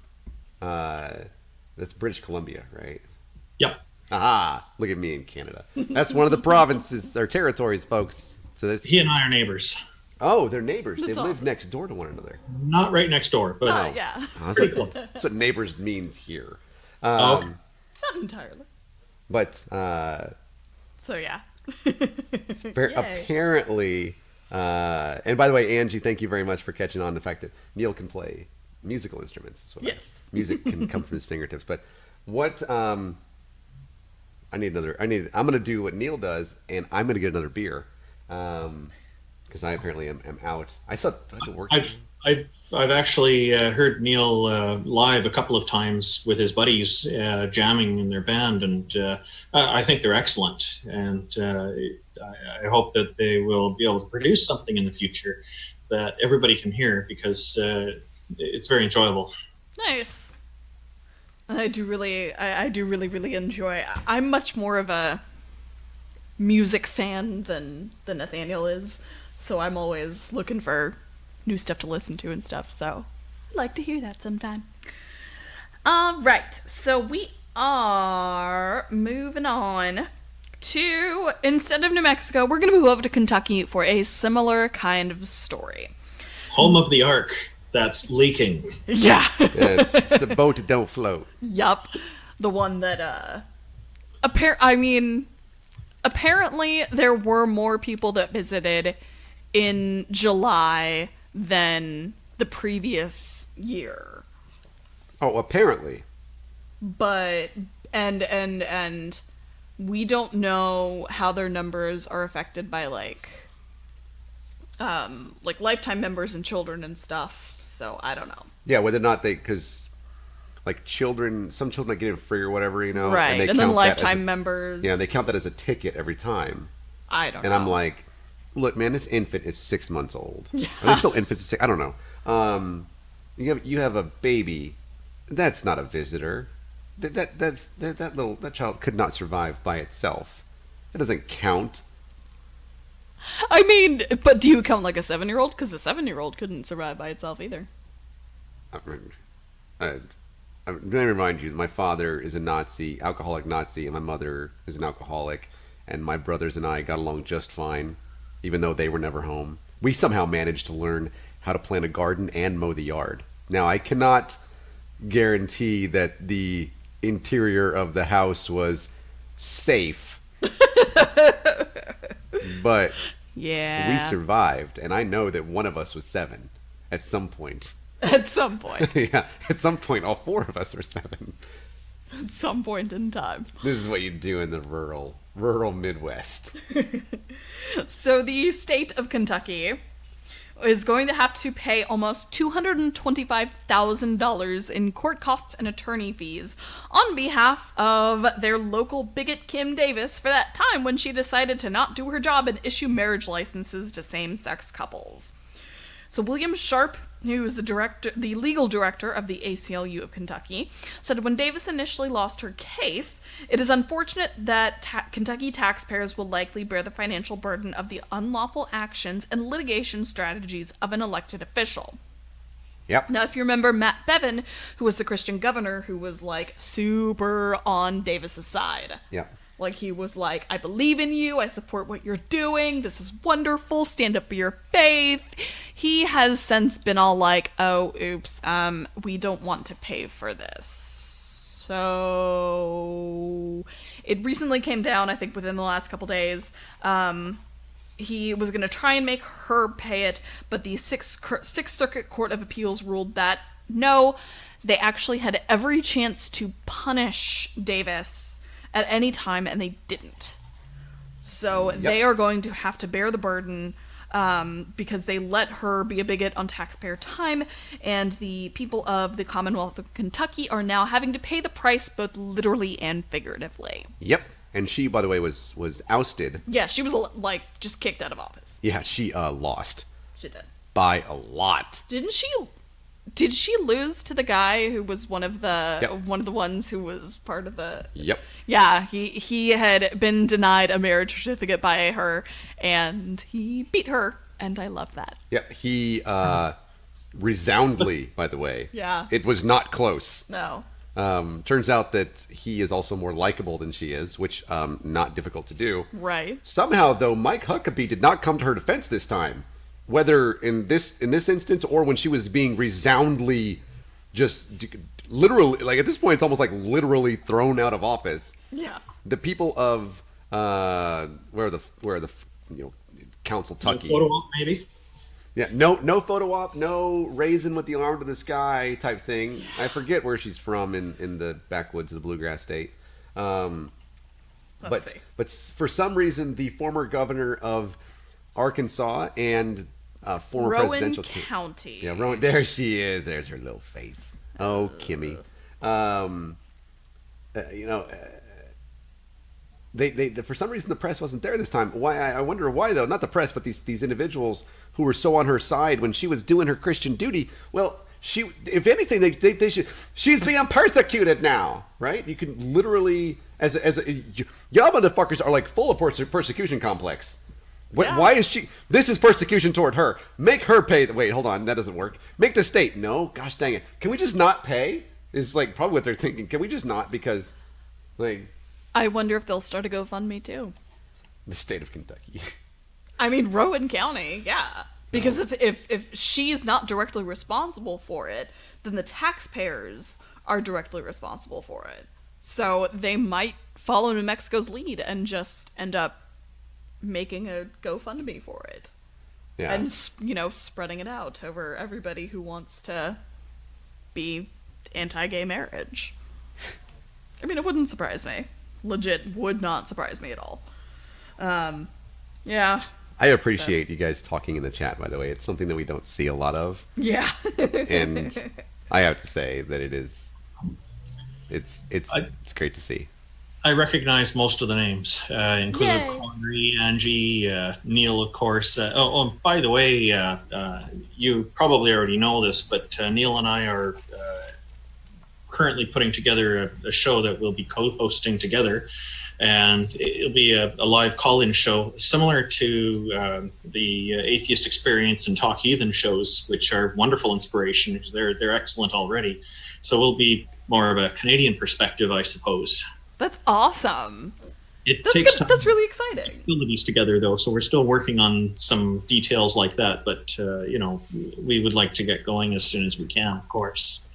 That's British Columbia, right? Yep. Aha! Look at me in Canada. That's one of the provinces or territories, folks. So there's. He and I are neighbors. Oh, they're neighbors. That's They live awesome. next door to one another. Not right next door, but Yeah. Oh, Pretty close. that's what neighbors means here. Okay. Not entirely. But So yeah. Yay. apparently, and by the way, Angie, thank you very much for catching on the fact that Neil can play musical instruments. That's what Yes. music can come from his fingertips. But what I'm going to do what Neil does, and I'm going to get another beer. Because I apparently am out. I still have to work. I've actually heard Neil live a couple of times with his buddies jamming in their band, and I think they're excellent. And I hope that they will be able to produce something in the future that everybody can hear because it's very enjoyable. Nice. I do really enjoy. I'm much more of a music fan than Nathaniel is, so I'm always looking for new stuff to listen to and stuff. So I'd like to hear that sometime. Right. So we are moving on to, instead of New Mexico, we're going to move over to Kentucky for a similar kind of story. Home of the Ark that's leaking. Yeah. Yeah, it's the boat that don't float. Yup. The one that, apparently there were more people that visited in July than the previous year. Oh, apparently. But, and we don't know how their numbers are affected by, like lifetime members and children and stuff. So, I don't know. Yeah, whether or not because like some children get in free or whatever, Right, they and then count that as lifetime members. Yeah, they count that as a ticket every time. I don't know. And I'm like, look, man, this infant is 6 months old. Yeah. Are they still infants? I don't know. You have a baby That's not a visitor. That child could not survive by itself. That doesn't count. I mean, but do you count like a 7-year-old? Because a 7-year-old couldn't survive by itself either. I, let me remind you, my father is a Nazi, alcoholic Nazi, and my mother is an alcoholic, and my brothers and I got along just fine, even though they were never home. We somehow managed to learn how to plant a garden and mow the yard. Now, I cannot guarantee that the interior of the house was safe, but Yeah. we survived, and I know that one of us was 7 at some point. At some point. Yeah, at some point, all 4 of us were 7. At some point in time. This is what you do in the rural Midwest. So the state of Kentucky is going to have to pay almost $225,000 in court costs and attorney fees on behalf of their local bigot Kim Davis for that time when she decided to not do her job and issue marriage licenses to same-sex couples. So William Sharp, who is the legal director of the ACLU of Kentucky, said when Davis initially lost her case, it is unfortunate that Kentucky taxpayers will likely bear the financial burden of the unlawful actions and litigation strategies of an elected official. Yep. Now, if you remember Matt Bevin, who was the Christian governor who was, like, super on Davis's side. Yep. Like, he was like, I believe in you, I support what you're doing, this is wonderful, stand up for your faith. He has since been all like, oh, oops, we don't want to pay for this. So, it recently came down, I think within the last couple days. He was going to try and make her pay it, but the Sixth Circuit Court of Appeals ruled that, no, they actually had every chance to punish Davis at any time, and they didn't. So they are going to have to bear the burden because they let her be a bigot on taxpayer time, and the people of the Commonwealth of Kentucky are now having to pay the price both literally and figuratively. Yep. And she, by the way, was ousted. Yeah, she was, like, just kicked out of office. Yeah, she lost. She did. By a lot. Didn't she... Did she lose to the guy who was one of the ones who was part of the... Yep. Yeah, he had been denied a marriage certificate by her, and he beat her, and I love that. Yeah, he resoundly, by the way. Yeah. It was not close. No. Turns out that he is also more likable than she is, which not difficult to do. Right. Somehow, though, Mike Huckabee did not come to her defense this time. Whether in this instance or when she was being resoundly, just literally, like at this point, it's almost like literally thrown out of office. Yeah. The people of where are the Council Tucky? Photo op, maybe. Yeah, no photo op, no raising with the arm to the sky type thing. I forget where she's from in the backwoods of the Bluegrass State. Let's see. But for some reason, the former governor of Arkansas and former Rowan presidential County. Yeah, Rowan. There she is. There's her little face. Oh, Kimmy. They for some reason the press wasn't there this time. Why? I wonder why though. Not the press, but these individuals who were so on her side when she was doing her Christian duty. Well, if anything, they should. She's being persecuted now, right? You can literally y'all motherfuckers are like full of persecution complex. Yeah. Why is she? This is persecution toward her. Make her pay. Wait, hold on. That doesn't work. Make the state. No, gosh dang it. Can we just not pay? Is like probably what they're thinking. Can we just not? Because, like, I wonder if they'll start a GoFundMe too. the state of Kentucky. I mean, Rowan County, yeah. Because if she's not directly responsible for it, then the taxpayers are directly responsible for it. So they might follow New Mexico's lead and just end up making a GoFundMe for it. Yeah. And, spreading it out over everybody who wants to be anti-gay marriage. I mean, it wouldn't surprise me. Legit would not surprise me at all. Yeah. I appreciate you guys talking in the chat, by the way. It's something that we don't see a lot of. Yeah. And I have to say that it's great to see. I recognize most of the names, Inquisitor Yay. Connery, Angie, Neil, of course. And by the way, you probably already know this, but Neil and I are currently putting together a show that we'll be co-hosting together, and it'll be a live call-in show similar to the Atheist Experience and Talk Heathen shows, which are wonderful inspiration because they're excellent already. So we'll be more of a Canadian perspective, I suppose. That's awesome. That's really exciting. Build these together though, so we're still working on some details like that. But we would like to get going as soon as we can, of course.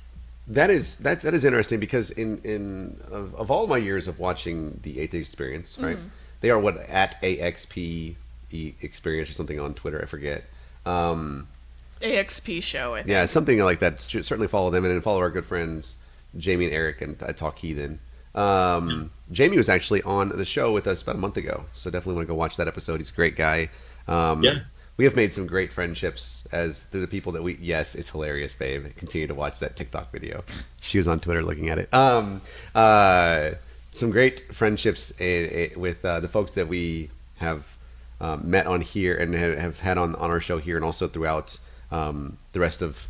That is interesting because of all my years of watching the Atheist Experience, right? They are at AXP Experience or something on Twitter. I forget. AXP show. I think. Yeah, something like that. Certainly follow them and then follow our good friends Jamie and Eric and Talk Heathen. Jamie was actually on the show with us about a month ago, so definitely want to go watch that episode. He's a great guy. We have made some great friendships through the people that yes, it's hilarious, babe. Continue to watch that TikTok video. She was on Twitter looking at it. Some great friendships with the folks that we have met on here and have had on our show here, and also throughout the rest of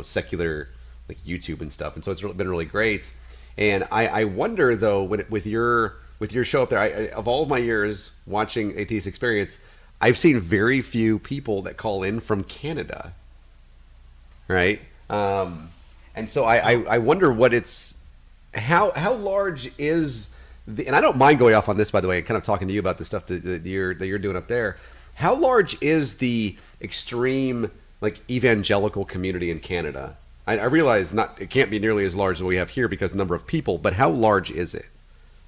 secular like YouTube and stuff. And so it's been really great. And I wonder though, with your show up there, of all of my years watching Atheist Experience, I've seen very few people that call in from Canada, right? And so I wonder how large is and I don't mind going off on this, by the way, and kind of talking to you about the stuff that you're doing up there. How large is the extreme like evangelical community in Canada? I realize it can't be nearly as large as we have here because of the number of people, but how large is it?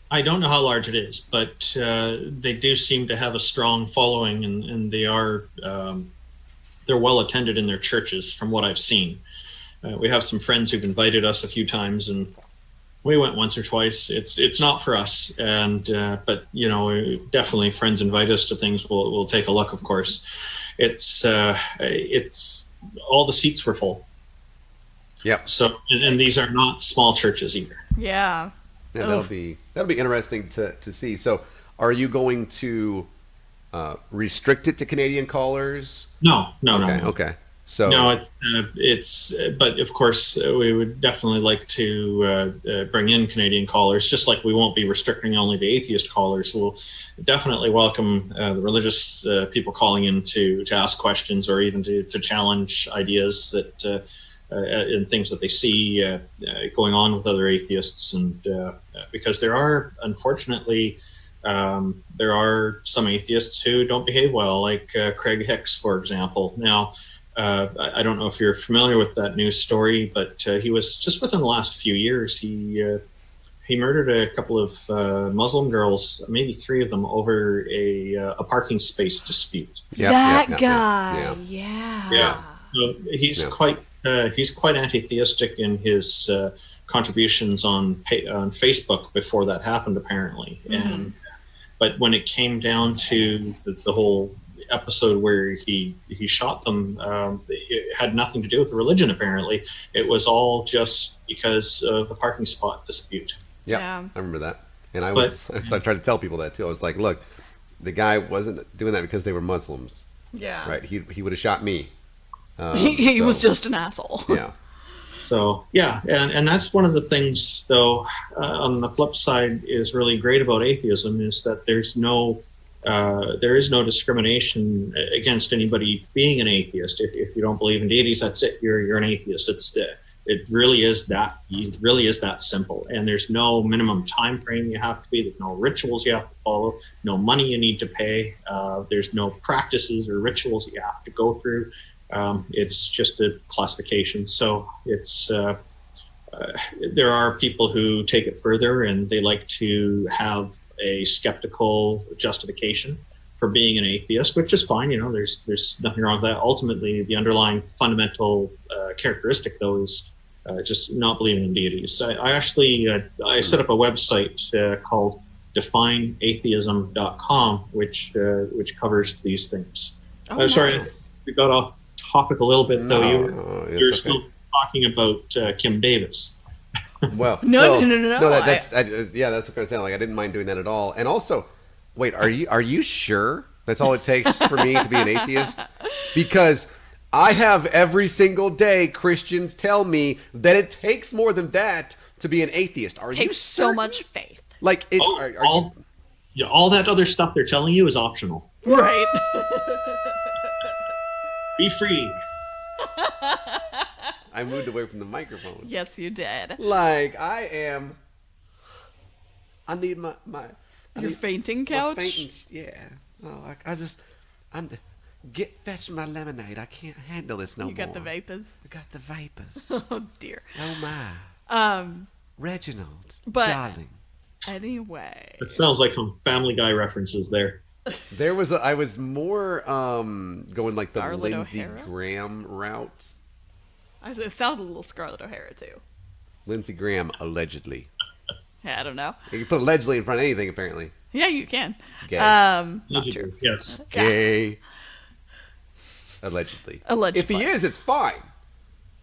I don't know how large it is, but they do seem to have a strong following, and they're well attended in their churches from what I've seen. We have some friends who've invited us a few times, and we went once or twice. It's not for us, but definitely friends invite us to things. We'll take a look, of course. It's all the seats were full. Yep. So, and these are not small churches either. Yeah. Yeah, that'll be interesting to see. So, are you going to restrict it to Canadian callers? No. Okay. So no, but of course we would definitely like to bring in Canadian callers, just like we won't be restricting only the atheist callers. We'll definitely welcome the religious people calling in to ask questions or even to challenge ideas that. And things that they see going on with other atheists, and because there are, unfortunately, there are some atheists who don't behave well, like Craig Hicks, for example. Now, I don't know if you're familiar with that news story, but he was just within the last few years, he murdered a couple of Muslim girls, maybe 3 of them, over a parking space dispute. That guy, yeah. So he's quite anti-theistic in his contributions on Facebook before that happened, apparently. Mm-hmm. But when it came down to the whole episode where he shot them, it had nothing to do with the religion. Apparently, it was all just because of the parking spot dispute. Yeah, I remember that, and I tried to tell people that too. I was like, look, the guy wasn't doing that because they were Muslims. Yeah, right. He would have shot me. He was just an asshole. Yeah. So yeah, and that's one of the things, though, on the flip side, is really great about atheism is that there is no discrimination against anybody being an atheist. If you don't believe in deities, that's it. You're an atheist. It really is that simple. And there's no minimum time frame you have to be. There's no rituals you have to follow. No money you need to pay. There's no practices or rituals that you have to go through. It's just a classification. So it's there are people who take it further, and they like to have a skeptical justification for being an atheist, which is fine. There's nothing wrong with that. Ultimately, the underlying fundamental characteristic, though, is just not believing in deities. I actually set up a website called defineatheism.com, which covers these things. Sorry, we got off topic a little bit, though. You're still talking about Kim Davis. Well, no. That's what I was saying. Like, I didn't mind doing that at all. And also, wait, are you sure that's all it takes for me to be an atheist? Because I have every single day Christians tell me that it takes more than that to be an atheist. Are you Takes so certain? much faith. Like, All that other stuff they're telling you is optional. Right. Be free. I moved away from the microphone. Yes, you did. Like, I need Your fainting couch? Yeah. Oh, fetch my lemonade. I can't handle this no more. You got the vapors? I got the vapors. Oh, dear. Oh, my. Reginald, but darling. Anyway. It sounds like some Family Guy references there. I was more going like the Scarlett Lindsey O'Hara? Graham route. It sounded a little Scarlett O'Hara, too. Lindsey Graham, allegedly. Yeah, I don't know. You can put allegedly in front of anything, apparently. Yeah, you can. Gay. Not true. Yes. Gay. Allegedly. If he is, it's fine.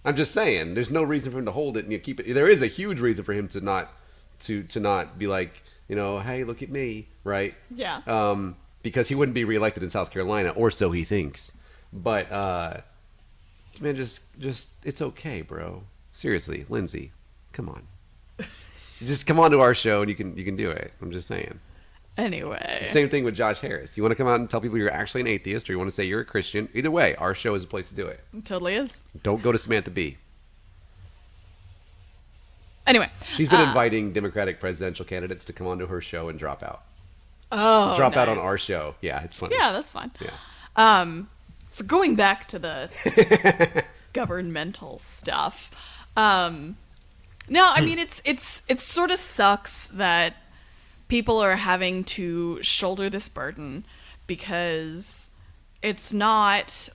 I'm just saying, there's no reason for him to hold it and you keep it. There is a huge reason for him to not be like, hey, look at me, right? Yeah. Because he wouldn't be reelected in South Carolina, or so he thinks. But man, just it's okay, bro. Seriously, Lindsay, come on. Just come on to our show and you can do it. I'm just saying. Anyway. Same thing with Josh Harris. You want to come out and tell people you're actually an atheist, or you want to say you're a Christian? Either way, our show is a place to do it. It totally is. Don't go to Samantha Bee. Anyway. She's been inviting Democratic presidential candidates to come onto her show and drop out. Oh, Drop out nice. on our show. Yeah, it's funny. Yeah, that's fine. Yeah. So going back to the governmental stuff. No, I mean it sort of sucks that people are having to shoulder this burden because it's not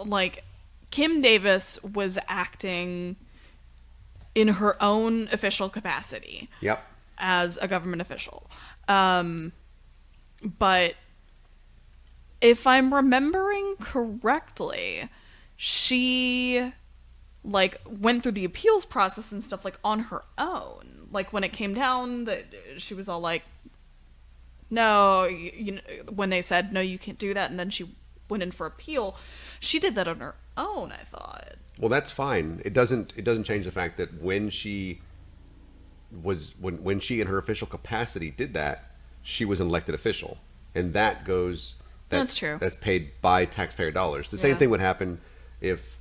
like Kim Davis was acting in her own official capacity. Yep. As a government official. But if I'm remembering correctly, she went through the appeals process and stuff on her own. Like when it came down, that she was all like, "No," when they said no, you can't do that, and then she went in for appeal. She did that on her own, I thought. Well, that's fine. It doesn't change the fact that when she in her official capacity did that, she was an elected official, and that's true. That's paid by taxpayer dollars. The same thing would happen if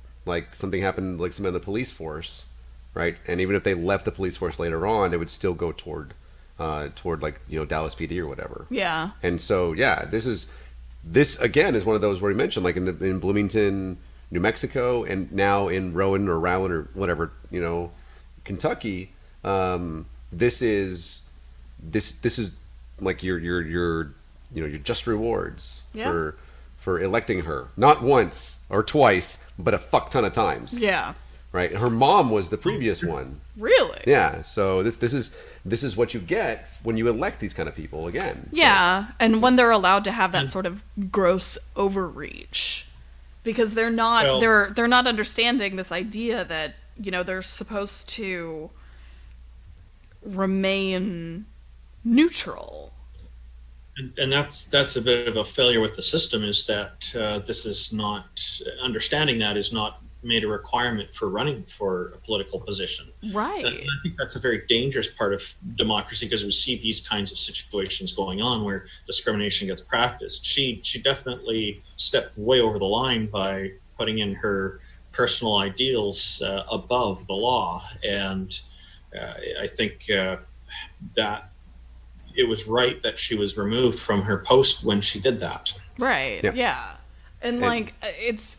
something happened, somebody in the police force, right? And even if they left the police force later on, it would still go toward Dallas PD or whatever. Yeah. And so this again is one of those where we mentioned in Bloomington, New Mexico, and now in Rowan or whatever, Kentucky. This is like your just rewards for electing her, not once or twice, but a fuck ton of times. Yeah. Right. Her mom was the previous one. Really? Yeah. So this is what you get when you elect these kind of people again. Yeah, and when they're allowed to have that sort of gross overreach, because they're not they're not understanding this idea that they're supposed to remain neutral. And that's a bit of a failure with the system, is that this is not, understanding that is not made a requirement for running for a political position. Right. And I think that's a very dangerous part of democracy, because we see these kinds of situations going on where discrimination gets practiced. She definitely stepped way over the line by putting in her personal ideals above the law. And I think that it was right that she was removed from her post when she did that. Right. Yep. Yeah. And it's,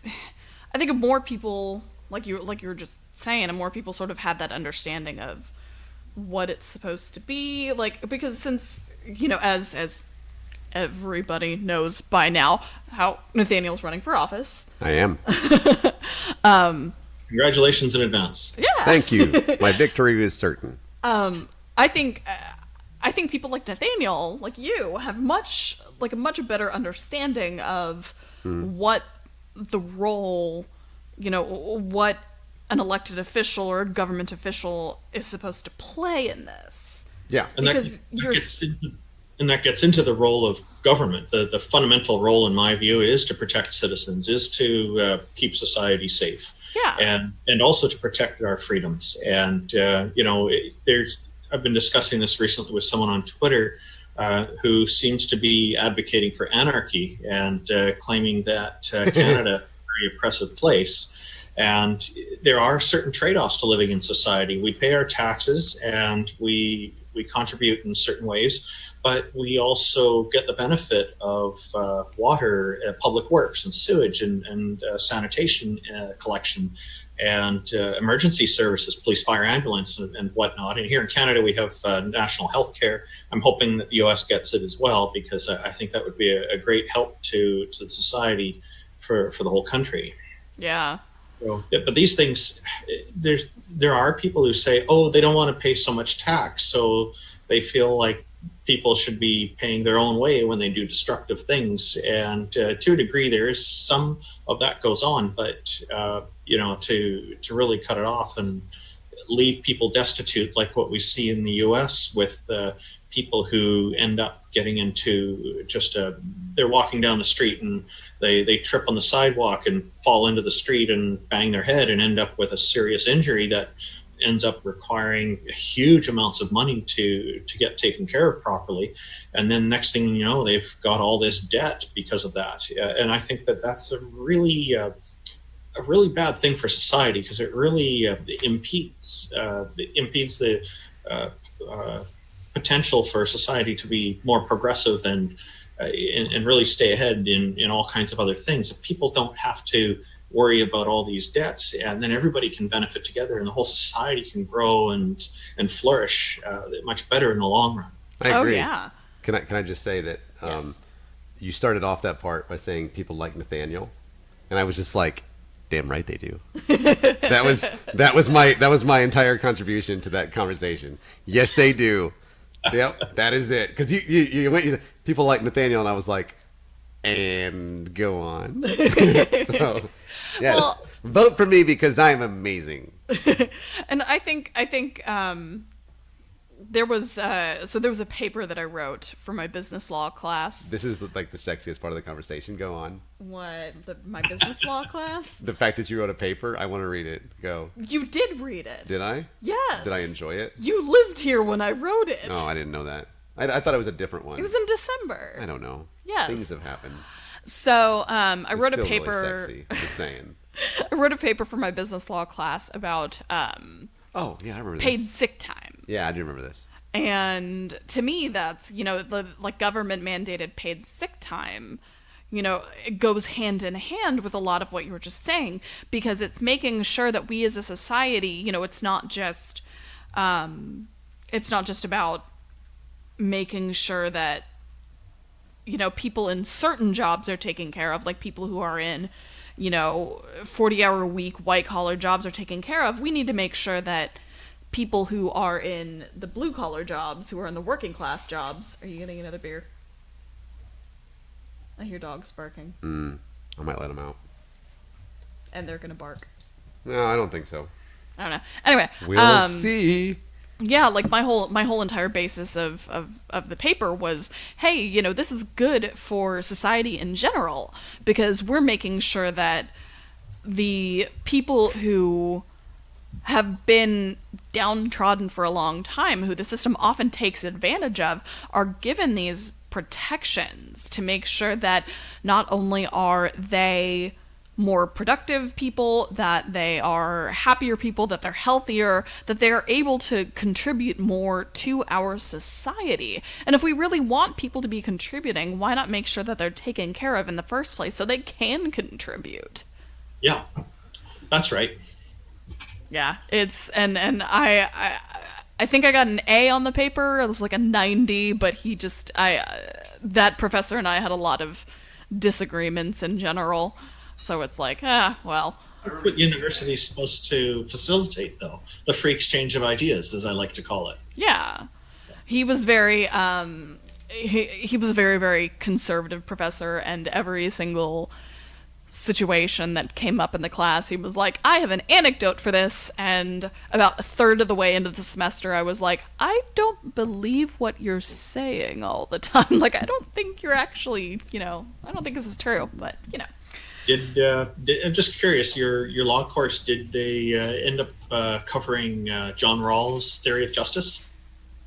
I think if more people, like you were just saying, and more people sort of had that understanding of what it's supposed to be, because since as everybody knows by now how Nathaniel's running for office. I am. Congratulations in advance. Yeah. Thank you. My victory is certain. I think people like Nathaniel, like you, have a much better understanding of what the role, what an elected official or a government official is supposed to play in this. Yeah. And that gets into the role of government. The fundamental role, in my view, is to protect citizens, is to keep society safe. Yeah. and also to protect our freedoms. And I've been discussing this recently with someone on Twitter who seems to be advocating for anarchy and claiming that Canada is a very oppressive place. And there are certain trade-offs to living in society. We pay our taxes and we contribute in certain ways, but we also get the benefit of water, public works, and sewage, and sanitation collection, and emergency services, police, fire, ambulance, and whatnot. And here in Canada, we have national health care. I'm hoping that the US gets it as well, because I think that would be a great help to the society for the whole country. Yeah. So, but these things, there are people who say, oh, they don't want to pay so much tax, so they feel like people should be paying their own way when they do destructive things. And to a degree, there is some of that goes on, but to really cut it off and leave people destitute, like what we see in the US with people who end up getting into they're walking down the street and they trip on the sidewalk and fall into the street and bang their head and end up with a serious injury that ends up requiring huge amounts of money to get taken care of properly. And then next thing you know, they've got all this debt because of that. And I think that that's a really bad thing for society, because it really impedes the potential for society to be more progressive and really stay ahead in all kinds of other things. If people don't have to worry about all these debts, and then everybody can benefit together, and the whole society can grow and flourish much better in the long run. I agree. Oh, yeah. Can I just say that Yes. you started off that part by saying people like Nathaniel, and I was just like, damn right they do. that was my entire contribution to that conversation. Yes, they do. Yep, that is it. Because you said, people like Nathaniel, and I was like, and go on. So, yes, Well, vote for me because I'm amazing. And I think there was a paper that I wrote for my business law class. This is like the sexiest part of the conversation. Go on. My business law class? The fact that you wrote a paper, I want to read it. Go. You did read it. Did I? Yes. Did I enjoy it? You lived here when I wrote it. Oh, I didn't know that. I thought it was a different one. It was in December. I don't know. Yes. Things have happened. So I It's wrote a still paper. Really sexy. Just saying. I wrote a paper for my business law class about Oh yeah, I remember paid this. sick time. Yeah, I do remember this. And to me, that's, like government mandated paid sick time, it goes hand in hand with a lot of what you were just saying, because it's making sure that we as a society, it's not just about making sure that, people in certain jobs are taken care of, like people who are in, 40-hour week white collar jobs are taken care of. We need to make sure that people who are in the blue collar jobs, who are in the working class jobs. Are you getting another beer? I hear dogs barking. I might let them out. And they're gonna bark. No, I don't think so. I don't know. Anyway, We'll see. yeah, like my whole entire basis of the paper was, hey, this is good for society in general, because we're making sure that the people who have been downtrodden for a long time, who the system often takes advantage of, are given these protections to make sure that not only are they more productive people, that they are happier people, that they're healthier, that they are able to contribute more to our society. And if we really want people to be contributing, why not make sure that they're taken care of in the first place so they can contribute? Yeah, that's right. Yeah, it's and I think I got an A on the paper. It was like a 90, but that professor and I had a lot of disagreements in general. So it's like, well. That's what university is supposed to facilitate, though. The free exchange of ideas, as I like to call it. Yeah. He was very he was a very, very conservative professor, and every single situation that came up in the class, he was like, I have an anecdote for this. And about a third of the way into the semester, I was like, I don't believe what you're saying all the time. Like, I don't think you're actually, I don't think this is true, but I'm just curious. Your law course, did they end up covering John Rawls' theory of justice?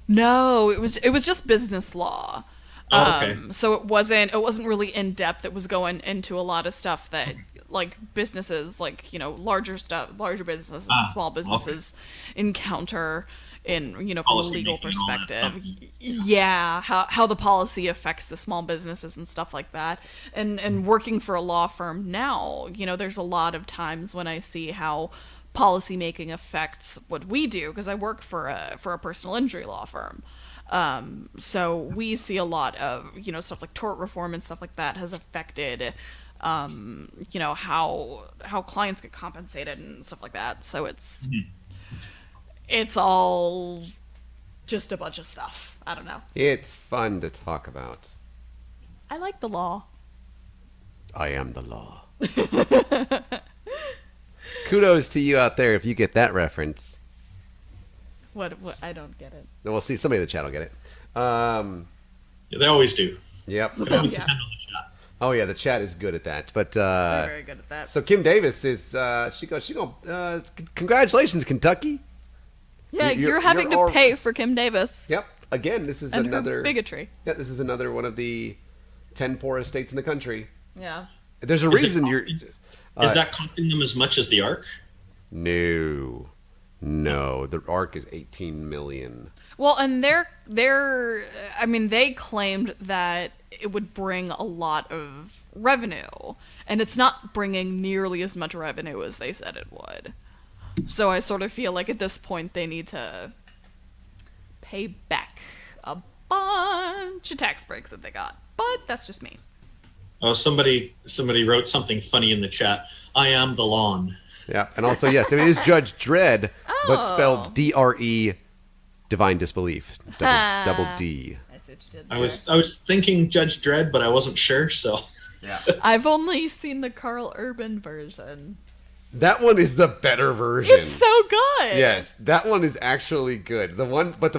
No, it was just business law. Oh, okay. So it wasn't really in depth. It was going into a lot of stuff that like businesses, like larger businesses and small businesses encounter in from a Policy legal making and all that perspective. stuff. Yeah, how the policy affects the small businesses and stuff like that. And working for a law firm now, there's a lot of times when I see how policy making affects what we do, because I work for a personal injury law firm. So we see a lot of, stuff like tort reform and stuff like that has affected, how clients get compensated and stuff like that. So it's all just a bunch of stuff. I don't know. It's fun to talk about. I like the law. I am the law. Kudos to you out there if you get that reference. What I don't get it. We'll see. Somebody in the chat will get it. They always do. Yep. They always Yeah. depend on the chat. Oh yeah, the chat is good at that. But They're very good at that. so Kim Davis is she goes congratulations, Kentucky. Yeah, you're- you're having you're to pay for Kim Davis. Yep. Again, this is And another her bigotry. Yeah, this is another one of the 10 poorest states in the country. Yeah. There's a Is it reason you're. costing- Is that costing them as much as the Ark? No, the ARC is 18 million. Well, and they claimed that it would bring a lot of revenue, and it's not bringing nearly as much revenue as they said it would. So I sort of feel like at this point they need to pay back a bunch of tax breaks that they got. But that's just me. Oh, somebody wrote something funny in the chat. I am the lawn. Yeah, and also yes, it is Judge Dredd, but Oh. spelled DRE, Divine Disbelief, double D. I see what you did I was thinking Judge Dredd, but I wasn't sure. So Yeah, I've only seen the Carl Urban version. that one is the better version. It's so good. Yes, that one is actually good. The one with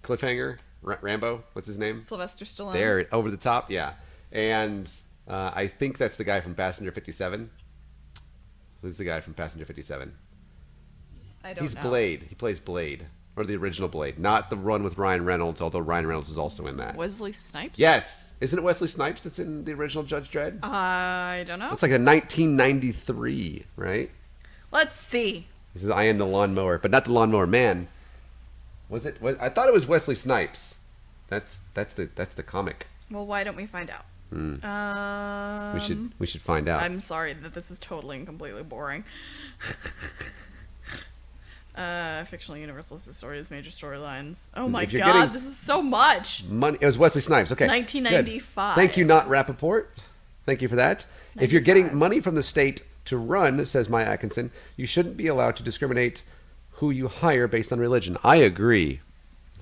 Cliffhanger, Rambo, what's his name? Sylvester Stallone. There, over the top, yeah. And I think that's the guy from Passenger 57. Who's the guy from Passenger 57? I don't He's know. Blade. He plays Blade, or the original Blade, not the one with Ryan Reynolds. Although Ryan Reynolds is also in that. Wesley Snipes? Yes, isn't it Wesley Snipes that's in the original Judge Dredd? I don't know. It's like a 1993, right? Let's see. This is I Am the Lawnmower, but not the Lawnmower Man. Was it? I thought it was Wesley Snipes. That's the comic. Well, why don't we find out? We should find out. I'm sorry that this is totally and completely boring. Fictional universalist stories, major storylines. Oh my If you're god, getting- this is so much. Money. It was Wesley Snipes. Okay. 1995. Good. Thank you, not Rappaport. Thank you for that. If you're getting money from the state to run, says Maya Atkinson, you shouldn't be allowed to discriminate who you hire based on religion. I agree.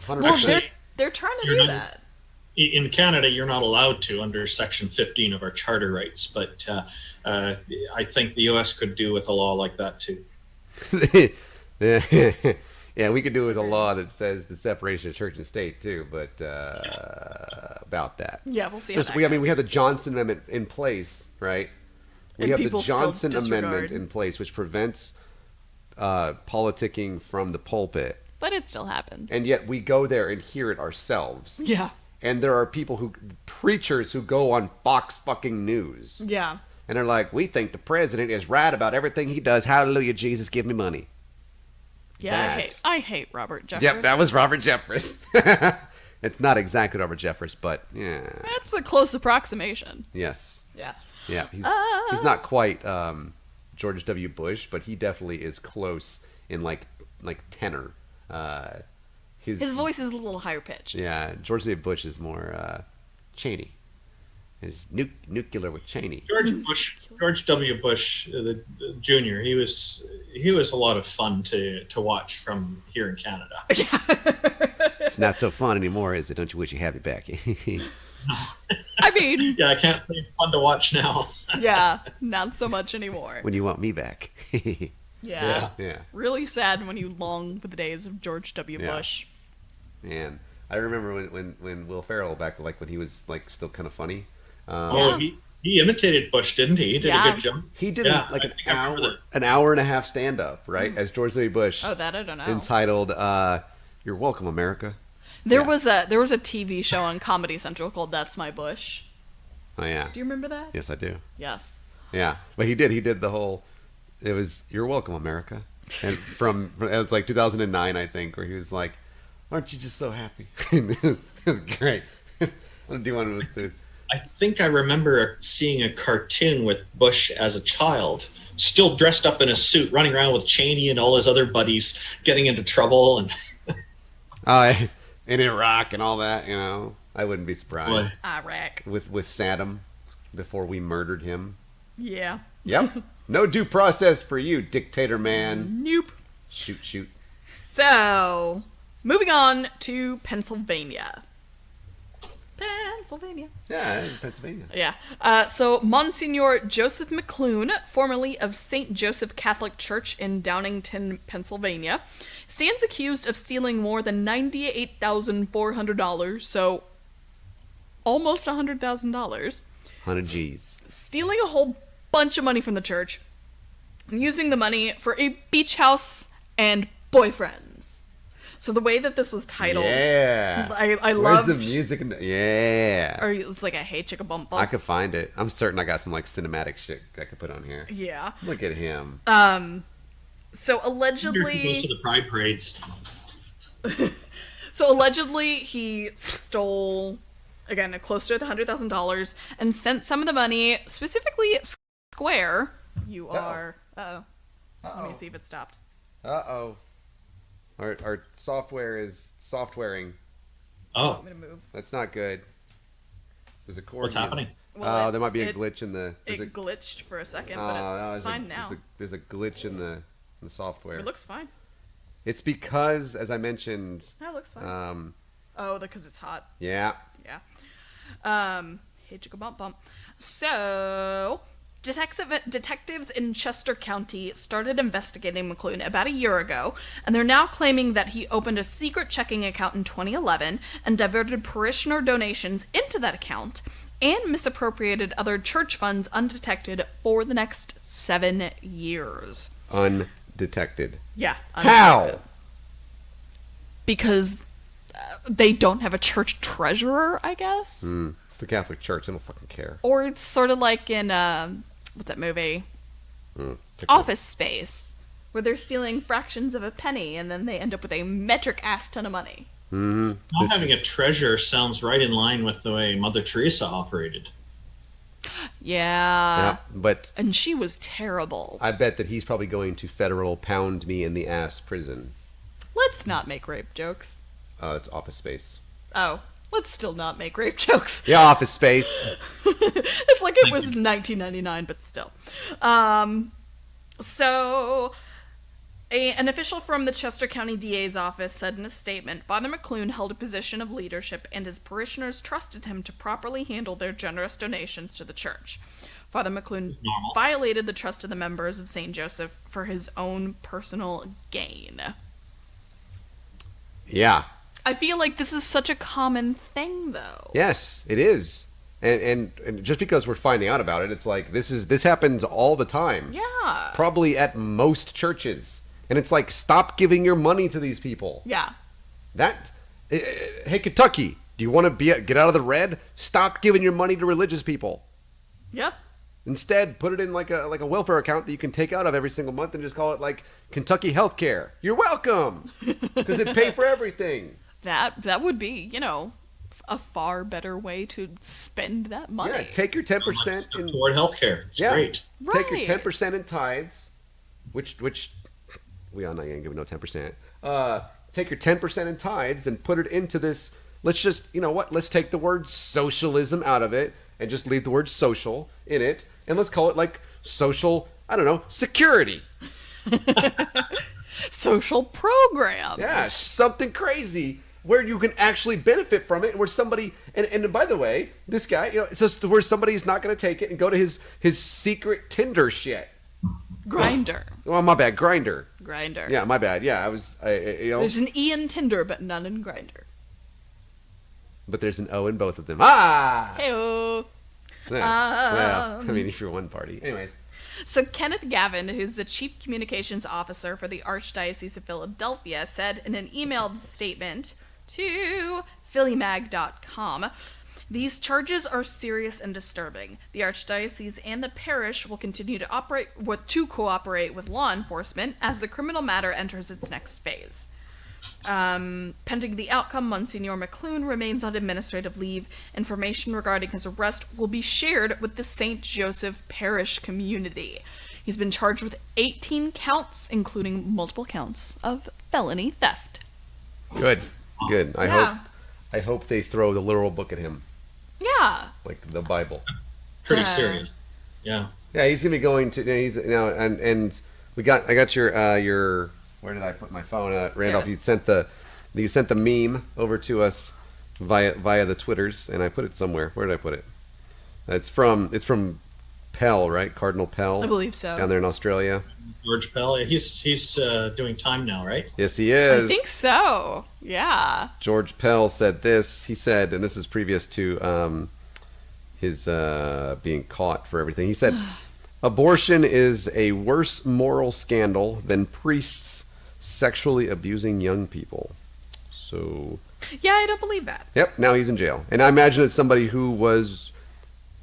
100%. Well, Actually, they're trying to you're do not- that. in Canada, you're not allowed to under Section 15 of our charter rights. But I think the U.S. could do with a law like that too. Yeah, we could do it with a law that says the separation of church and state too, but about that. Yeah, we'll see how that We goes. have the Johnson Amendment in place, right? We And have the people still Johnson disregard. Amendment in place, which prevents politicking from the pulpit, But it still happens. and yet we go there and hear it ourselves. Yeah. And there are preachers who go on Fox fucking News, Yeah. and they're like, "We think the president is right about everything he does. Hallelujah, Jesus, give me money." Yeah, That. I hate Robert Jeffress. Yep, that was Robert Jeffress. It's not exactly Robert Jeffress, but yeah, That's a close approximation. yes, Yeah. yeah. He's not quite George W. Bush, but he definitely is close in like tenor. His voice is a little higher pitched. Yeah, George W. Bush is more Cheney. His nuclear with Cheney. George W. Bush, the Jr. He was a lot of fun to watch from here in Canada. It's not so fun anymore, is it? Don't you wish you had me back? I mean, Yeah, I can't say it's fun to watch now. yeah, not so much anymore. When you want me back? Yeah. Yeah. Really sad when you long for the days of George W. Yeah. Bush. Man, I remember when Will Ferrell back when he was like still kind of funny. Oh, he imitated Bush, didn't he? He did a good job. He did like I an hour and a half stand up, right? As George W. Bush. Oh, that I don't know. Entitled "You're Welcome, America." There was a TV show on Comedy Central called "That's My Bush." Oh yeah. Do you remember that? Yes, I do. Yes. Yeah, but he did the whole. It was "You're Welcome, America," and it was like 2009, I think, where he was like, "Aren't you just so happy?" It was great. What do you want to? I think I remember seeing a cartoon with Bush as a child, still dressed up in a suit, running around with Cheney and all his other buddies, getting into trouble and. In Iraq and all that, I wouldn't be surprised. Iraq. With Saddam, before we murdered him. Yeah. Yep. No due process for you, dictator man. Nope. Shoot. So, moving on to Pennsylvania. Yeah, Pennsylvania. Yeah. So, Monsignor Joseph McClune, formerly of St. Joseph Catholic Church in Downingtown, Pennsylvania, stands accused of stealing more than $98,400, so almost $100,000. 100 G's. Stealing a whole bunch of money from the church, and using the money for a beach house and boyfriends. So the way that this was titled, yeah, I Where's loved. the music? Yeah, Or it's like a "Hey Chicka Bump Bump." I could find it. I'm certain I got some like cinematic shit I could put on here. Yeah. Look at him. So He goes to allegedly, the pride parades. he stole again close to $100,000 and sent some of the money specifically Square. You are. Let me see if it stopped. Uh-oh. Our software is softwaring. Oh, I'm gonna move. That's not good. There's a cord. what's happening? Well, there might be a it- glitch in the. It glitched for a second, but it's fine now. There's a glitch in the software. It looks fine. It's because, as I mentioned. No, it looks fine. Because it's hot. Yeah. Yeah. Hey, chicka bump bump. So, detectives in Chester County started investigating McClune about a year ago, and they're now claiming that he opened a secret checking account in 2011 and diverted parishioner donations into that account and misappropriated other church funds undetected for the next 7 years. Undetected. Yeah. How? Undetected. Because they don't have a church treasurer, I guess. It's the Catholic Church. They don't fucking care. Or it's sort of like in, what's that movie? Office Space, where they're stealing fractions of a penny and then they end up with a metric ass ton of money. Mm-hmm. Not having a treasure sounds right in line with the way Mother Teresa operated. Yeah. Yeah, but And she was terrible. I bet that he's probably going to federal pound me in the ass prison. Let's not make rape jokes. It's Office Space. Oh, let's still not make rape jokes. Yeah, Office Space. It's like it was 1999, but still. So, an official from the Chester County DA's office said in a statement, Father McClune held a position of leadership and his parishioners trusted him to properly handle their generous donations to the church. Father McClune violated the trust of the members of St. Joseph for his own personal gain. Yeah. I feel like this is such a common thing, though. Yes, it is. And just because we're finding out about it, it's like this happens all the time. Yeah. Probably at most churches. And it's like, stop giving your money to these people. Yeah. Hey, Kentucky, do you want to get out of the red? Stop giving your money to religious people. Yep. Instead, put it in like a welfare account that you can take out of every single month and just call it like Kentucky Healthcare. You're welcome, because it paid for everything. That would be, a far better way to spend that money. Yeah, take your 10% in Toward healthcare. It's great. Take your Right. 10% in tithes, which we all know you ain't giving no 10%. Take your 10% in tithes and put it into this. Let's just, let's take the word socialism out of it and just leave the word social in it, and let's call it like social, I don't know, security. Social programs. Yeah, something crazy where you can actually benefit from it, and where somebody and by the way, this guy, it's just where somebody's not going to take it and go to his secret Tinder shit. Grinder. Oh, my bad, Grinder. Grinder. Yeah, my bad. Yeah, There's an E in Tinder, but none in Grinder. But there's an O in both of them. Ah. Heyo. Yeah. Well, I mean, if you're one party. Anyways. So Kenneth Gavin, who's the Chief Communications Officer for the Archdiocese of Philadelphia, said in an emailed statement to phillymag.com, "These charges are serious and disturbing. The Archdiocese and the parish will continue to cooperate with law enforcement as the criminal matter enters its next phase. Pending the outcome, Monsignor McClune remains on administrative leave. Information regarding his arrest will be shared with the St. Joseph Parish community. He's been charged with 18 counts, including multiple counts of felony theft." Good. Yeah. I hope they throw the literal book at him, Yeah. like the Bible. Pretty serious. Yeah. Yeah, he's gonna be going to. He's and I got your. Where did I put my phone? Randolph, Yes. you sent the meme over to us via the Twitters, and I put it somewhere. Where did I put it? It's from Pell, right? Cardinal Pell. I believe so. Down there in Australia. George Pell. He's doing time now, right? Yes, he is. I think so. Yeah. George Pell said this. He said, and this is previous to his being caught for everything. He said, "Abortion is a worse moral scandal than priests sexually abusing young people." So, Yeah, I don't believe that. yep, now he's in jail. And I imagine that somebody who was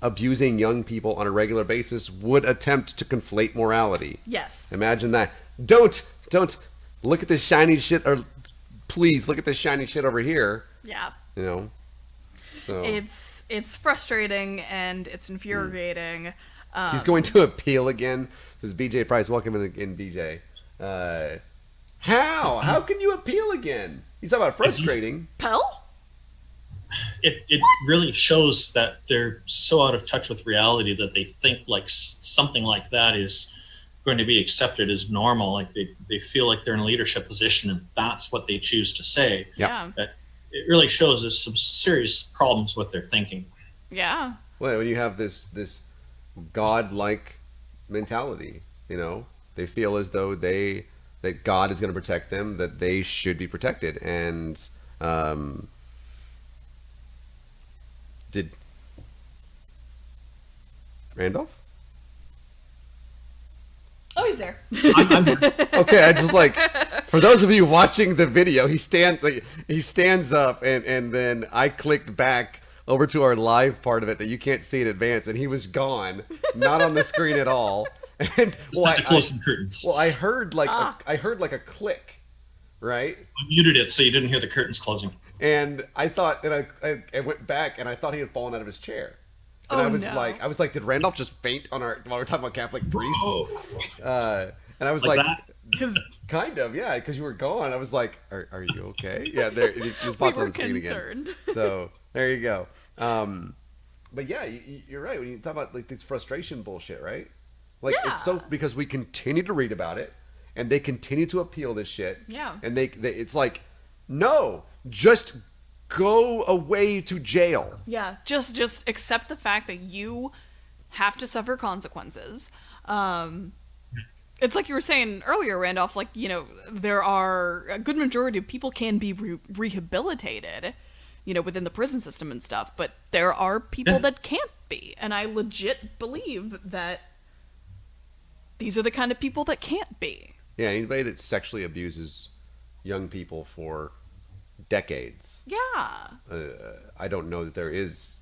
abusing young people on a regular basis would attempt to conflate morality. Yes. Imagine that. Don't look at this shiny shit, or please look at this shiny shit over here. Yeah. You know. So It's frustrating and it's infuriating. he's going to appeal again. This is BJ Price. Welcome in BJ. How can you appeal again? You talk about frustrating. Pell? It really shows that they're so out of touch with reality that they think like something like that is going to be accepted as normal. Like they feel like they're in a leadership position and that's what they choose to say. Yeah. It really shows there's some serious problems with their thinking. Yeah. Well, when you have this God-like mentality, you know, they feel as though that God is going to protect them, that they should be protected, and did Randolph? Oh, he's there. Okay, I just like, for those of you watching the video, he stands up, and then I clicked back over to our live part of it that you can't see in advance, and he was gone, not on the screen at all. And Well, close some curtains. well, I heard like a click, right? I muted it so you didn't hear the curtains closing. And I thought, and I went back, and I thought he had fallen out of his chair. And Oh, I was no. like, did Randolph just faint while we're talking about Catholic priests? Oh, And I was like like, that? kind of, yeah, because you were gone. I was like, are you okay? Yeah, there, it just We popped were on the screen concerned. again. So there you go. But yeah, you're right when you talk about like this frustration bullshit, right? Like Yeah. it's so because we continue to read about it, and they continue to appeal this shit. Yeah. And they it's like, no, just go away to jail. Yeah. Just accept the fact that you have to suffer consequences. It's like you were saying earlier, Randolph, like, you know, there are a good majority of people can be rehabilitated, you know, within the prison system and stuff, but there are people that can't be. And I legit believe that these are the kind of people that can't be. Yeah, anybody that sexually abuses young people for decades. Yeah. I don't know that there is.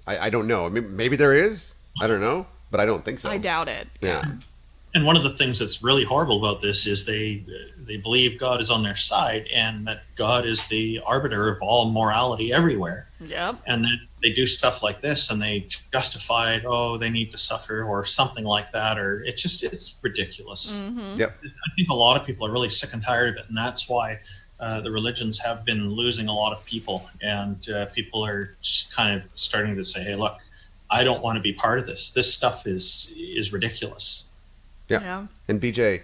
I don't know. I mean, maybe there is. I don't know, but I don't think so. I doubt it. Yeah. And one of the things that's really horrible about this is they believe God is on their side and that God is the arbiter of all morality everywhere. Yep. And then they do stuff like this and they justify it, oh, they need to suffer or something like that, or it's ridiculous. Yep. I think a lot of people are really sick and tired of it, and that's why the religions have been losing a lot of people, and people are just kind of starting to say, hey, look, I don't want to be part of this. This stuff is ridiculous. Yeah. Yeah. And BJ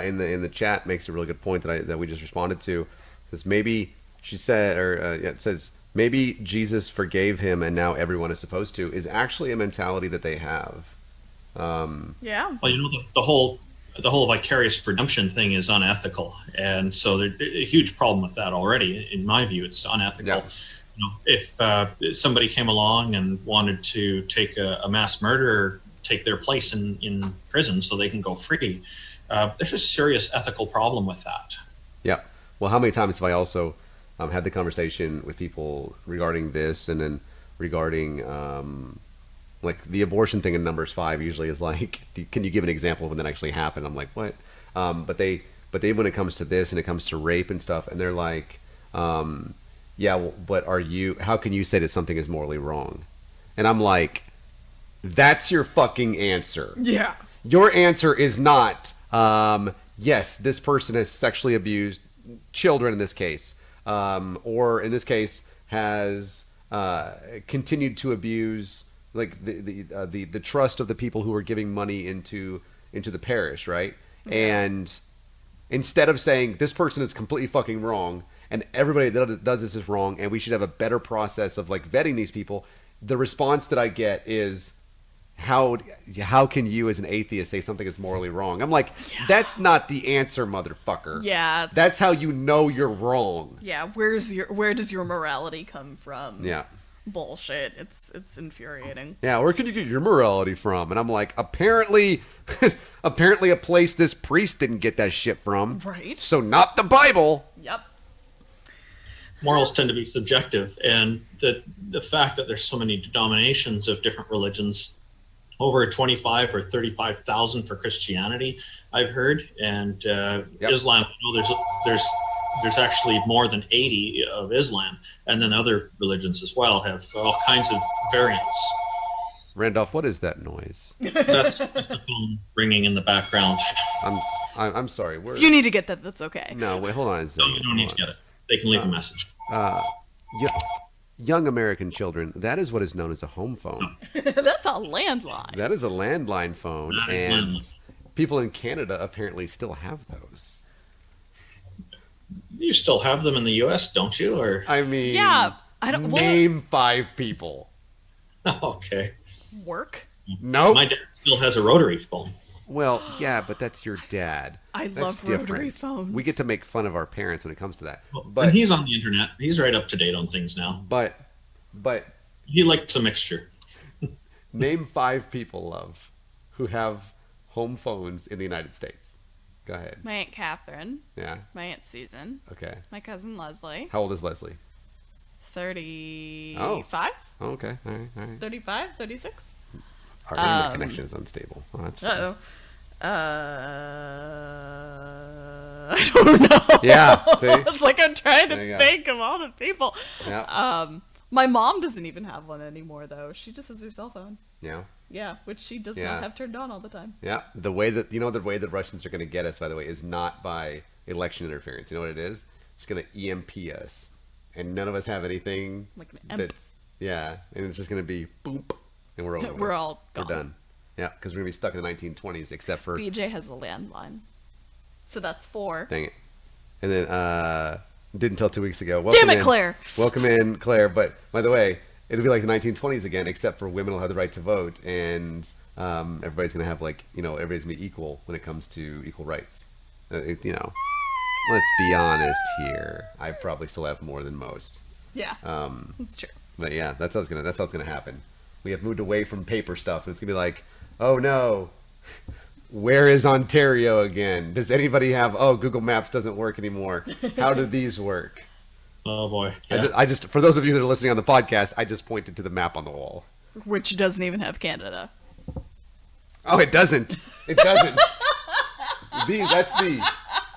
in the chat makes a really good point that we just responded to, because maybe she said, or it says maybe Jesus forgave him and now everyone is supposed to, is actually a mentality that they have. Yeah. Well, you know, the whole vicarious redemption thing is unethical, and so there's a huge problem with that already. In my view, it's unethical. Yeah. if somebody came along and wanted to take a mass murderer, take their place in prison so they can go free, there's a serious ethical problem with that. Yeah. Well, how many times have I also had the conversation with people regarding this, and then regarding like the abortion thing in Numbers 5 usually is like, can you give an example of when that actually happened? I'm like, what? But they when it comes to this and it comes to rape and stuff, and they're like, yeah, well, but how can you say that something is morally wrong? And I'm like, that's your fucking answer. Yeah. Your answer is not, yes, this person has sexually abused children in this case, or in this case has continued to abuse like the trust of the people who are giving money into the parish, right? Yeah. And instead of saying this person is completely fucking wrong and everybody that does this is wrong and we should have a better process of like vetting these people, the response that I get is, how can you as an atheist say something is morally wrong? I'm like, that's not the answer, motherfucker. Yeah. That's how you know you're wrong. Yeah, where does your morality come from? Yeah. Bullshit. It's infuriating. Yeah, where can you get your morality from? And I'm like, apparently a place this priest didn't get that shit from. Right. So not the Bible. Yep. Morals tend to be subjective, and the fact that there's so many denominations of different religions, over 25 or 35,000 for Christianity, I've heard, and Islam. There's actually more than 80 of Islam, and then other religions as well have all kinds of variants. Randolph, what is that noise? That's the phone ringing in the background. I'm sorry. If you need to get that, that's okay. No, wait, hold on a second. No, you don't need to get it. They can leave a message. Young American children, that is what is known as a home phone. That's a landline. That is a landline phone, and people in Canada apparently still have those. You still have them in the U.S., don't you? Or I mean, yeah, I don't name 5 people. Okay. Work. No. My dad still has a rotary phone. Well, yeah, but that's your dad. I That's love different. rotary phones. We get to make fun of our parents when it comes to that. But and he's on the internet. He's right up to date on things now. But he likes a mixture. Name 5 people, love, who have home phones in the United States. Go ahead. My Aunt Catherine. Yeah. My Aunt Susan. Okay. My cousin Leslie. How old is Leslie? 35? Oh, okay. All right. 35? 36? Our internet connection is unstable. Oh, that's fine. Uh-oh. I don't know. Yeah, see? It's like I'm trying to you go. think of all the people. Yeah. My mom doesn't even have one anymore, though. She just has her cell phone. Yeah. Yeah, which she does not have turned on all the time. Yeah. The way that Russians are going to get us, by the way, is not by election interference. You know what it is? It's going to EMP us. And none of us have anything Like an that's... Yeah. And it's just going to be boom. And we're over. We're all gone. We're done. Yeah, because we're going to be stuck in the 1920s, except for... BJ has a landline. So that's 4. Dang it. And then, didn't tell 2 weeks ago. Damn it, Claire! Welcome in, Claire. But, by the way, it'll be like the 1920s again, except for women will have the right to vote, and everybody's going to have, like, everybody's going to be equal when it comes to equal rights. Let's be honest here. I probably still have more than most. Yeah, that's true. But yeah, that's how it's gonna happen. We have moved away from paper stuff, and it's gonna be like, oh no, where is Ontario again? Does anybody have? Oh, Google Maps doesn't work anymore. How do these work? Oh boy. Yeah. I just for those of you that are listening on the podcast, I just pointed to the map on the wall. Which doesn't even have Canada. Oh, it doesn't. It doesn't. That's the.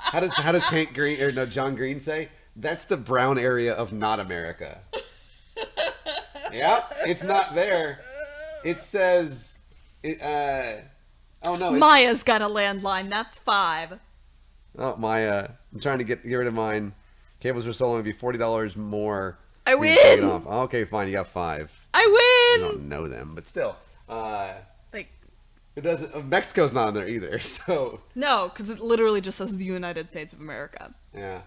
How does Hank Green or no John Green say? That's the brown area of not America. Yeah, it's not there. It says, oh no. Maya's got a landline. That's 5. Oh, Maya. I'm trying to get rid of mine. Cables are sold, it'd be $40 more. I for you to take it win. off. Okay, fine. You got 5. I I win. don't know them, but still. Like, It doesn't. Mexico's not on there either. So. no, because it literally just says the United States of America. Yeah.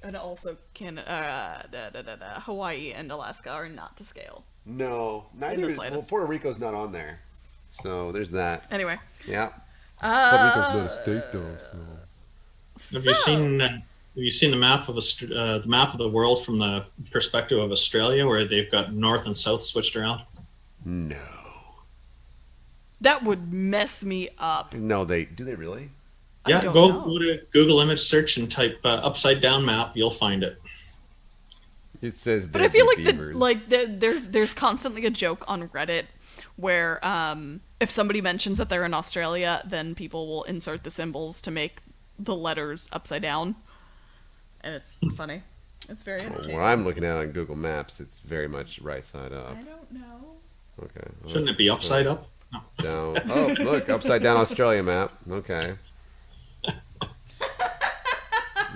And also Hawaii and Alaska are not to scale. No, neither is. Well, Puerto Rico's not on there. So there's that. Anyway. Yeah. Puerto Rico's not a state though. So. Have you seen you seen the map of the map of the world from the perspective of Australia, where they've got north and south switched around? No. That would mess me up. No, do they really? Yeah, don't go know. to Google image search and type upside down map. You'll find it. It says But I feel like beavers. there's constantly a joke on Reddit where if somebody mentions that they're in Australia, then people will insert the symbols to make the letters upside down, and it's funny. It's very entertaining. What I'm looking at on Google Maps, it's very much right side up. I don't know. Okay. Shouldn't it be upside up? No. Down. Oh, look, upside down Australia map. Okay.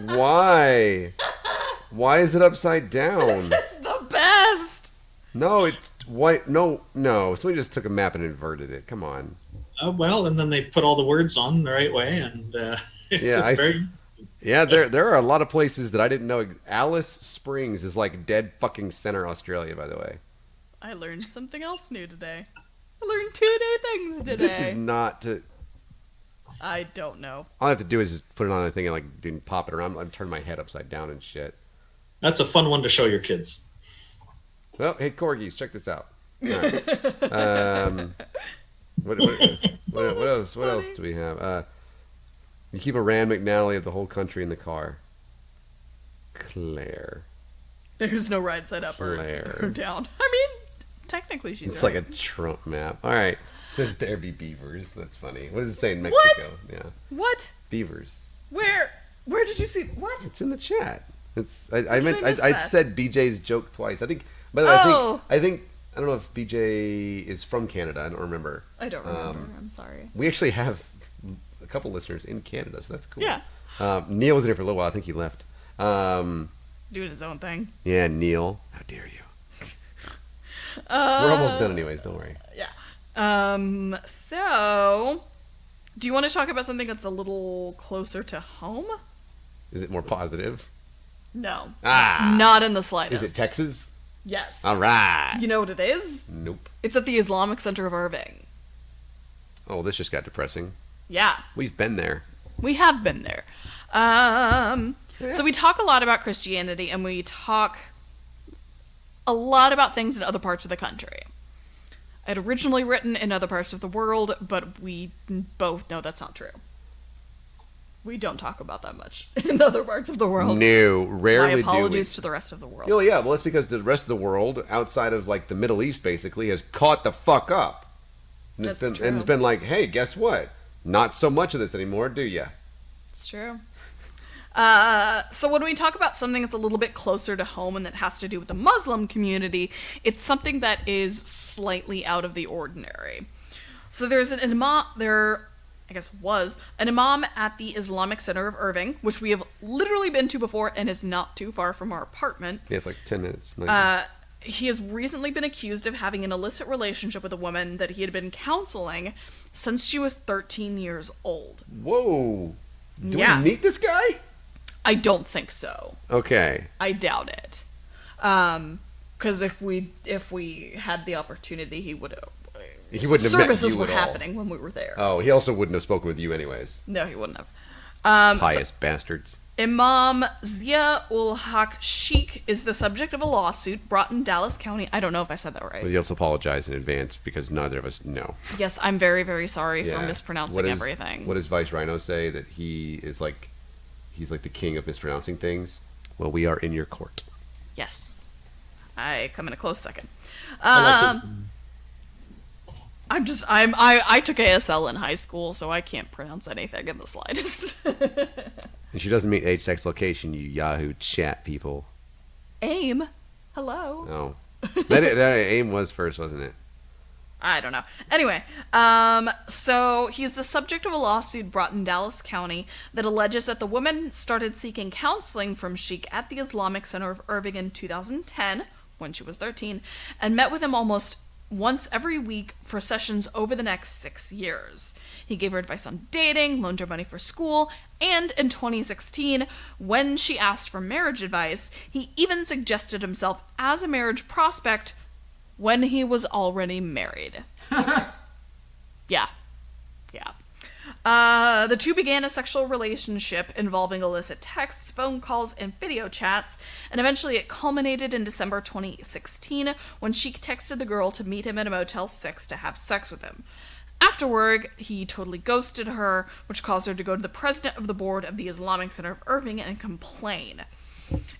Why? Why is it upside down? This is the best. No, white. No. Somebody just took a map and inverted it. Come on. Well, and then they put all the words on the right way, and it's very. Yeah, there are a lot of places that I didn't know. Alice Springs is like dead fucking center Australia, by the way. I learned something else new today. I learned 2 new things today. This is not to. I don't know. All I have to do is just put it on a thing and like didn't pop it around. I'm turning my head upside down and shit. That's a fun one to show your kids. Well, hey corgis, check this out. All right. What else? What else do we have? You keep a Rand McNally of the whole country in the car. Claire. There's no right side up or down. I mean, technically she's It's right. like a Trump map. All right. It says there be beavers. That's funny. What does it say in Mexico? What? Yeah. What? Beavers. Where did you see what? It's in the chat. It's I meant miss I that? said BJ's joke twice. I think by the way, Oh. I think I don't know if BJ is from Canada. I don't remember. I don't remember. I'm sorry. We actually have a couple listeners in Canada, so that's cool. Yeah. Neil was in here for a little while. I think he left. Doing his own thing. Yeah, Neil. How dare you? We're almost done anyways. Don't worry. Yeah. So, do you want to talk about something that's a little closer to home? Is it more positive? No. Ah. Not in the slightest. Is it Texas? Yes. All right. You know what it is? Nope. It's at the Islamic Center of Irving. Oh, this just got depressing. Yeah. We've been there. We have been there. So we talk a lot about Christianity, and we talk a lot about things in other parts of the country. I had originally written in other parts of the world, but we both know that's not true. We don't talk about that much in other parts of the world. No, rarely My do apologies we. to the rest of the world. Oh yeah, well it's because the rest of the world, outside of like the Middle East, basically has caught the fuck up. And That's and true. it's been like, hey, guess what? Not so much of this anymore, do ya? It's true. So when we talk about something that's a little bit closer to home and that has to do with the Muslim community, it's something that is slightly out of the ordinary. So there's an imam, was an imam at the Islamic Center of Irving, which we have literally been to before and is not too far from our apartment. Yeah, it's like 10 minutes. He has recently been accused of having an illicit relationship with a woman that he had been counseling since she was 13 years old. Whoa. Do Yeah. we meet this guy? I don't think so. Okay. I doubt it. Because if we had the opportunity, he would have. He wouldn't have met Services you were at all. happening when we were there. Oh, he also wouldn't have spoken with you anyways. No, he wouldn't have. Pious bastards. Imam Zia-ul-Haq Sheikh is the subject of a lawsuit brought in Dallas County. I don't know if I said that right. But he also apologized in advance because neither of us know. Yes, I'm very, very sorry for Yeah. mispronouncing everything. What does Vice Rhino say? That he's like the king of mispronouncing things? Well, we are in your court. Yes. I come in a close second. I like it. I took ASL in high school, so I can't pronounce anything in the slightest. And she doesn't mean age, sex, location, you Yahoo chat people. AIM. Hello. No. that AIM was first, wasn't it? I don't know. Anyway, so he's the subject of a lawsuit brought in Dallas County that alleges that the woman started seeking counseling from Sheikh at the Islamic Center of Irving in 2010, when she was 13, and met with him almost once every week for sessions over the next 6 years. He gave her advice on dating, loaned her money for school, and in 2016, when she asked for marriage advice, he even suggested himself as a marriage prospect when he was already married. Yeah. The two began a sexual relationship involving illicit texts, phone calls, and video chats, and eventually it culminated in December 2016 when Sheik texted the girl to meet him at a Motel 6 to have sex with him. Afterward, he totally ghosted her, which caused her to go to the president of the board of the Islamic Center of Irving and complain.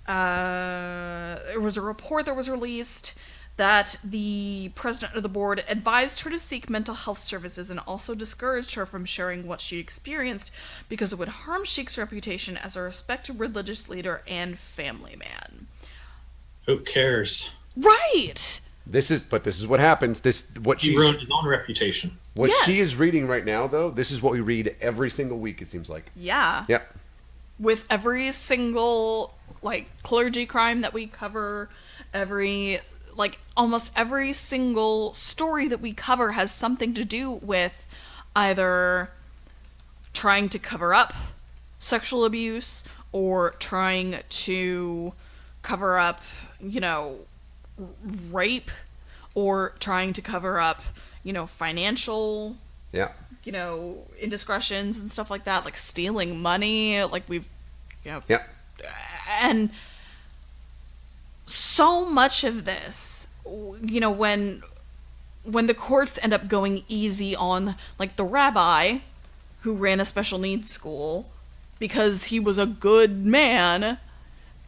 There was a report that was released that the president of the board advised her to seek mental health services and also discouraged her from sharing what she experienced because it would harm Sheik's reputation as a respected religious leader and family man. Who cares? Right! This is what happens. He ruined his own reputation. What Yes. she is reading right now, though, this is what we read every single week, it seems like. Yeah. Yep. With every single, clergy crime that we cover, almost every single story that we cover has something to do with either trying to cover up sexual abuse or trying to cover up, rape, or trying to cover up, financial, Yeah. indiscretions and stuff like that, like stealing money, Yeah. and so much of this, when the courts end up going easy on, the rabbi who ran a special needs school because he was a good man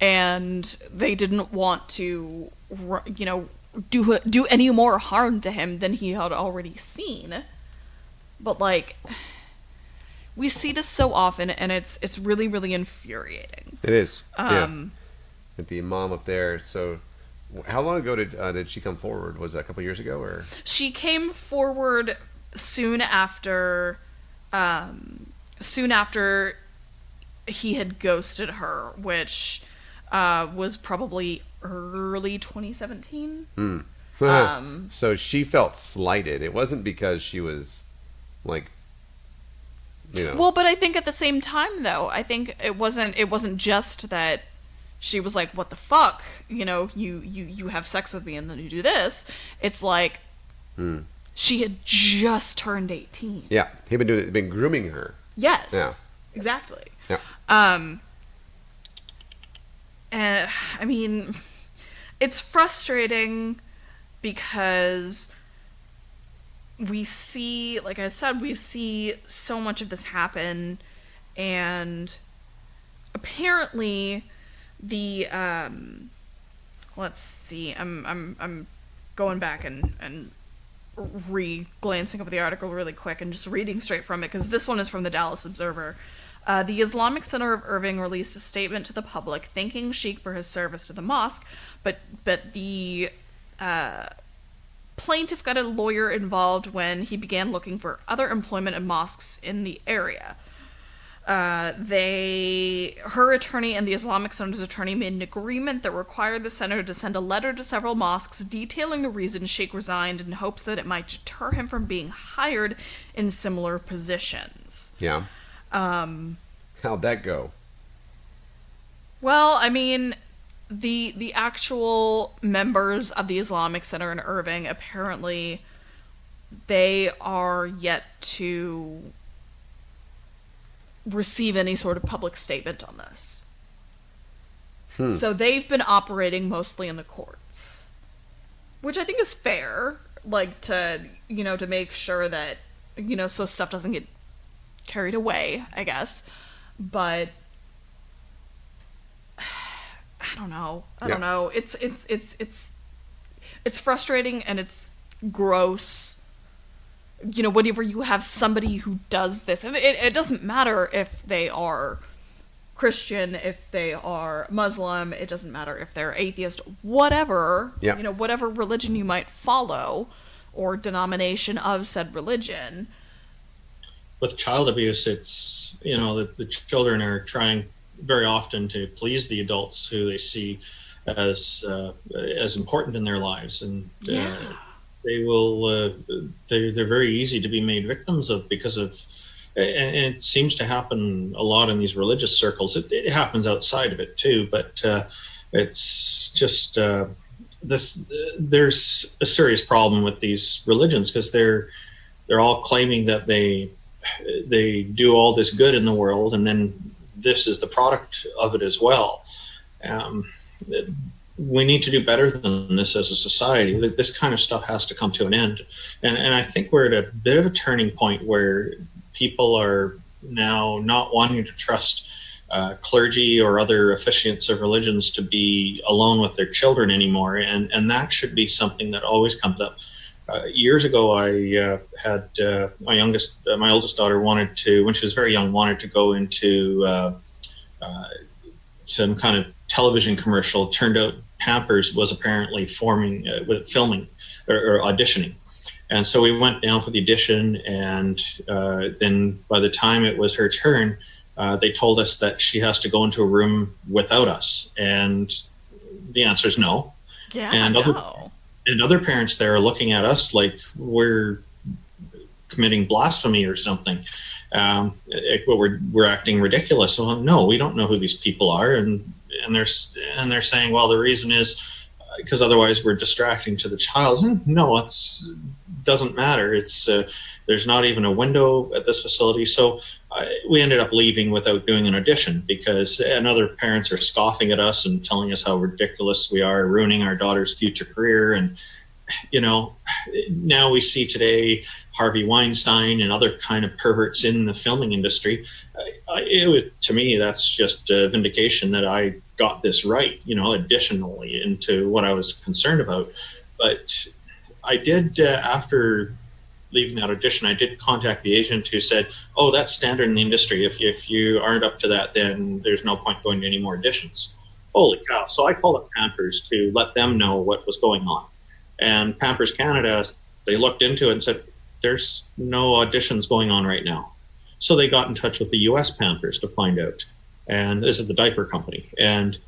and they didn't want to, do any more harm to him than he had already seen. But, we see this so often, and it's really, really infuriating. It is. Yeah. At the imam up there. So, how long ago did she come forward? Was that a couple years ago, or? She came forward soon after he had ghosted her, which was probably early 2017. So she felt slighted. It wasn't because she was, Well, but I think at the same time, though, I think it wasn't just that she was like, what the fuck? You have sex with me and then you do this. It's like, she had just turned 18. Yeah, he'd been grooming her. Yes. Yeah. Exactly. Yeah. And I mean, it's frustrating because we see, like I said, we see so much of this happen, and apparently the let's see, I'm going back and re-glancing over the article really quick and just reading straight from it, because this one is from the Dallas Observer. The Islamic Center of Irving released a statement to the public thanking Sheikh for his service to the mosque, but the plaintiff got a lawyer involved when he began looking for other employment in mosques in the area. Her attorney and the Islamic Center's attorney made an agreement that required the center to send a letter to several mosques detailing the reason Sheikh resigned in hopes that it might deter him from being hired in similar positions. Yeah. How'd that go? Well, I mean, the actual members of the Islamic Center in Irving, apparently they are yet to receive any sort of public statement on this. So they've been operating mostly in the courts, which I think is fair, to make sure that, so stuff doesn't get carried away, I guess. But I don't know. I don't know. It's frustrating and it's gross. Whenever you have somebody who does this, and it doesn't matter if they are Christian, if they are Muslim, it doesn't matter if they're atheist, whatever, whatever religion you might follow or denomination of said religion. With child abuse, it's, the children are trying very often to please the adults who they see as important in their lives, and they will they're very easy to be made victims of because of, and it seems to happen a lot in these religious circles. It happens outside of it too, but it's just there's a serious problem with these religions because they're all claiming that they they do all this good in the world, and then this is the product of it as well. Um, we need to do better than this as a society. This kind of stuff has to come to an end. And I think we're at a bit of a turning point where people are now not wanting to trust clergy or other officiants of religions to be alone with their children anymore. And that should be something that always comes up. Years ago, I had my oldest daughter wanted to, when she was very young, wanted to go into some kind of television commercial. Turned out Pampers was apparently filming or auditioning. And so we went down for the audition, and then by the time it was her turn, they told us that she has to go into a room without us. And the answer is no. Yeah, and other parents there are looking at us like we're committing blasphemy or something. We're acting ridiculous. Well, no, we don't know who these people are, and they're saying, well, the reason is because otherwise we're distracting to the child. No, it's doesn't matter. It's there's not even a window at this facility. So we ended up leaving without doing an audition and other parents are scoffing at us and telling us how ridiculous we are, ruining our daughter's future career. And now we see today Harvey Weinstein and other kind of perverts in the filming industry. To me, that's just a vindication that I got this right, additionally into what I was concerned about. But I did, after leaving that audition, I did contact the agent who said, oh, that's standard in the industry. If you aren't up to that, then there's no point going to any more auditions. Holy cow. So I called up Pampers to let them know what was going on. And Pampers Canada, they looked into it and said, there's no auditions going on right now. So they got in touch with the US Pampers to find out. And this is the diaper company. And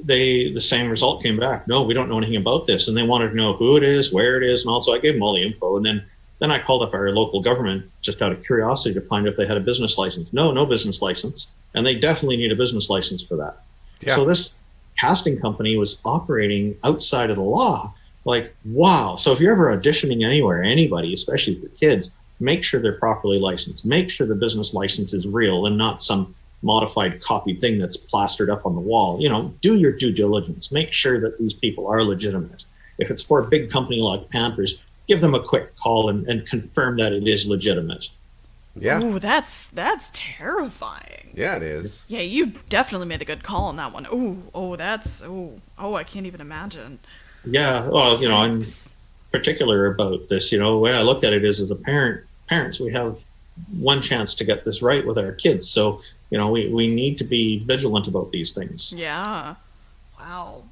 the same result came back. No, we don't know anything about this. And they wanted to know who it is, where it is. And also I gave them all the info. And then I called up our local government just out of curiosity to find out if they had a business license. No business license. And they definitely need a business license for that. Yeah. So this casting company was operating outside of the law. Like, wow. So if you're ever auditioning anywhere, anybody, especially for kids, make sure they're properly licensed. Make sure the business license is real and not some modified copied thing that's plastered up on the wall. Do your due diligence. Make sure that these people are legitimate. If it's for a big company like Pampers, give them a quick call and confirm that it is legitimate. Yeah. Ooh, that's terrifying. Yeah, it is. Yeah, you definitely made a good call on that one. I can't even imagine. Yeah, well, I'm particular about this. The way I look at it is, as a parents, we have one chance to get this right with our kids. So, we need to be vigilant about these things. Yeah. Wow.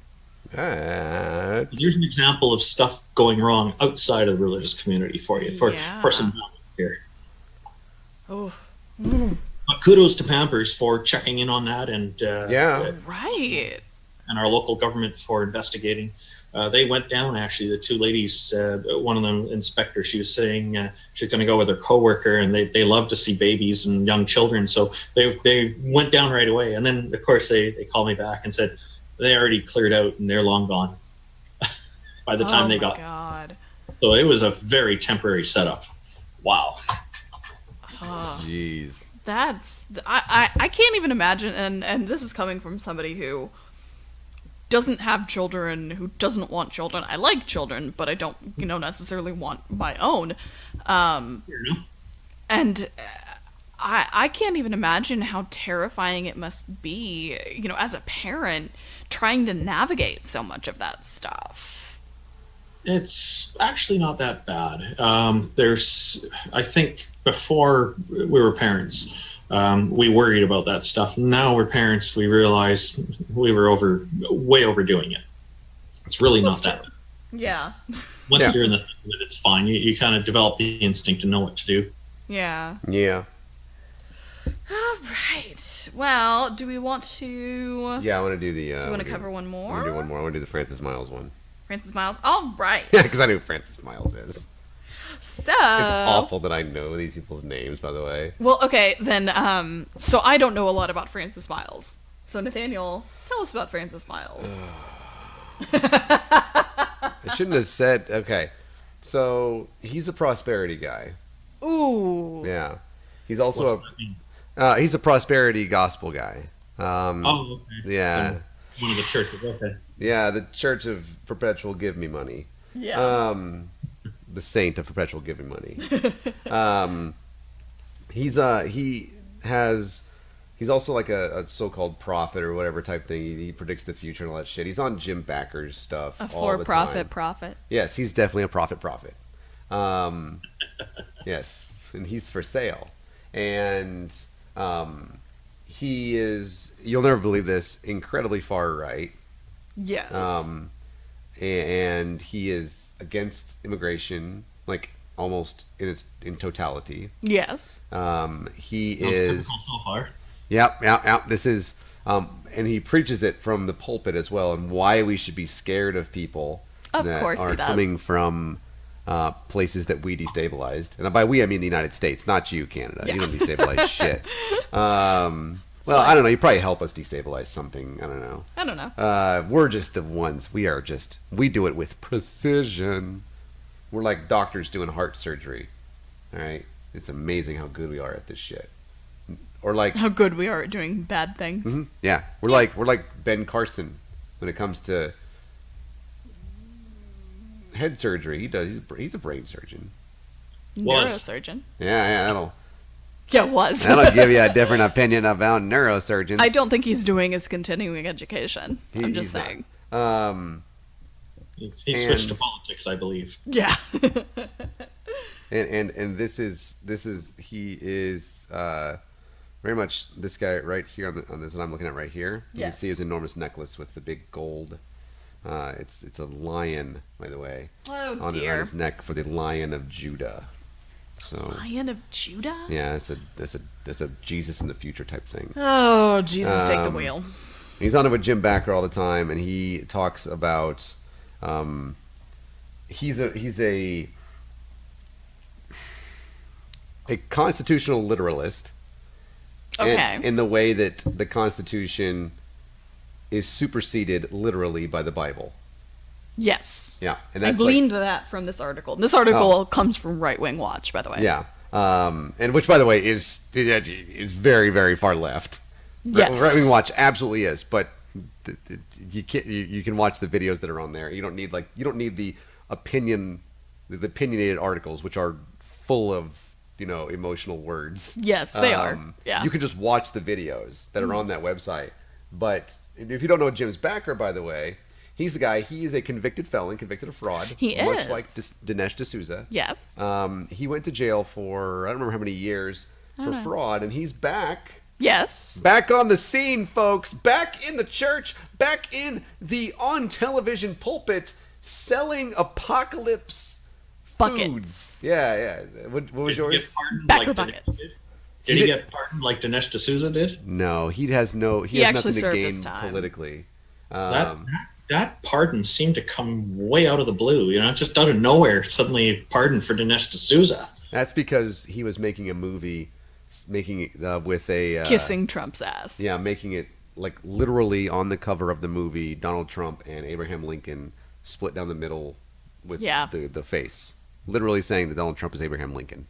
Here's an example of stuff going wrong outside of the religious community for you, for some here. Oh. But kudos to Pampers for checking in on that, and right. And our local government for investigating. They went down, actually, the two ladies, one of them, inspector, she was saying she's going to go with her coworker, and they love to see babies and young children. So they went down right away. And then, of course, they called me back and said they already cleared out and they're long gone by the time they got. Oh, my God. So it was a very temporary setup. Wow. Jeez. I can't even imagine, and this is coming from somebody who doesn't have children, who doesn't want children. I like children, but I don't, necessarily want my own. And I can't even imagine how terrifying it must be, as a parent, trying to navigate so much of that stuff. It's actually not that bad. I think before we were parents, we worried about that stuff. Now we're parents, we realize we were way overdoing it. It's really not that bad. Yeah. Once you're in the thick of it, it's fine. You kind of develop the instinct to know what to do. Yeah. Yeah. All right. Well, do we want to... Yeah, I want to do the... do you want to cover one more? I want to do one more. I want to do the Francis Miles one. Francis Miles? All right. Yeah, because I know who Francis Miles is. So... It's awful that I know these people's names, by the way. Well, okay, then, so I don't know a lot about Francis Miles. So, Nathaniel, tell us about Francis Miles. I shouldn't have said... Okay. So, he's a prosperity guy. Ooh. Yeah. He's also What's that mean? he's a prosperity gospel guy. Oh, okay. Yeah. One of the churches. Okay. Yeah, the Church of Perpetual Give Me Money. Yeah. The Saint of Perpetual Give Me Money. He's also like a so-called prophet or whatever type thing. He predicts the future and all that shit. He's on Jim Bakker's stuff A all the time. for-profit prophet. Yes, he's definitely a prophet. Yes, and he's for sale. And he is, you'll never believe this, incredibly far right. Yes. And he is against immigration, like almost in totality. Yes. He Sounds is. typical so far. Yep. This is, and he preaches it from the pulpit as well, and why we should be scared of people Of that course he are does. coming from places that we destabilized. And by we, I mean the United States, not you, Canada. Yeah. You don't destabilize shit. Well, I don't know. You probably help us destabilize something. I don't know. I don't know. We're just the ones. We do it with precision. We're like doctors doing heart surgery. All right? It's amazing how good we are at this shit. Or like, How good we are at doing bad things. yeah, we're like Ben Carson when it comes to head surgery. He's a brain surgeon. Was. Neurosurgeon. Yeah, Was. that'll give you a different opinion about neurosurgeons. I don't think he's doing his continuing education. I'm just He's not. saying. He switched to And- politics, I believe. Yeah. And this is he is very much this guy right here on this that I'm looking at right here. You can Yes. see his enormous necklace with the big gold. It's a lion, by the way, Oh on dear. his neck for the Lion of Judah. So Lion of Judah? yeah, that's a Jesus in the future type thing. Oh, Jesus, take the Um, wheel. He's on it with Jim Bakker all the time, and he talks about he's a constitutional literalist. Okay. In the way that the Constitution is superseded literally by the Bible. Yes. Yeah, and I that's like, gleaned that from this article. This article comes from Right Wing Watch, by the way. yeah, and which, by the way, is very, very far left. Yes. Right Wing Watch absolutely is, but you can watch the videos that are on there. You don't need the opinionated articles, which are full of emotional words. Yes, they are. Yeah. You can just watch the videos that are on that website. But if you don't know Jim's Bakker, by the way, he's the guy. He is a convicted felon, convicted of fraud. He much is. like Dinesh D'Souza. Yes. He went to jail for I don't remember how many years for fraud, and he's back Yes. on the scene, folks. Back in the church. Back in the on television pulpit, selling apocalypse Buckets. foods. Yeah. What was Did he yours? get pardoned Backer like buckets. Did he get pardoned like Dinesh D'Souza did? No, he has He has actually nothing to served gain his time. politically. That pardon seemed to come way out of the blue. Just out of nowhere, suddenly pardoned for Dinesh D'Souza. That's because he was making a movie, making it with a Kissing Trump's ass. Yeah, making it like literally on the cover of the movie, Donald Trump and Abraham Lincoln split down the middle with the face, literally saying that Donald Trump is Abraham Lincoln.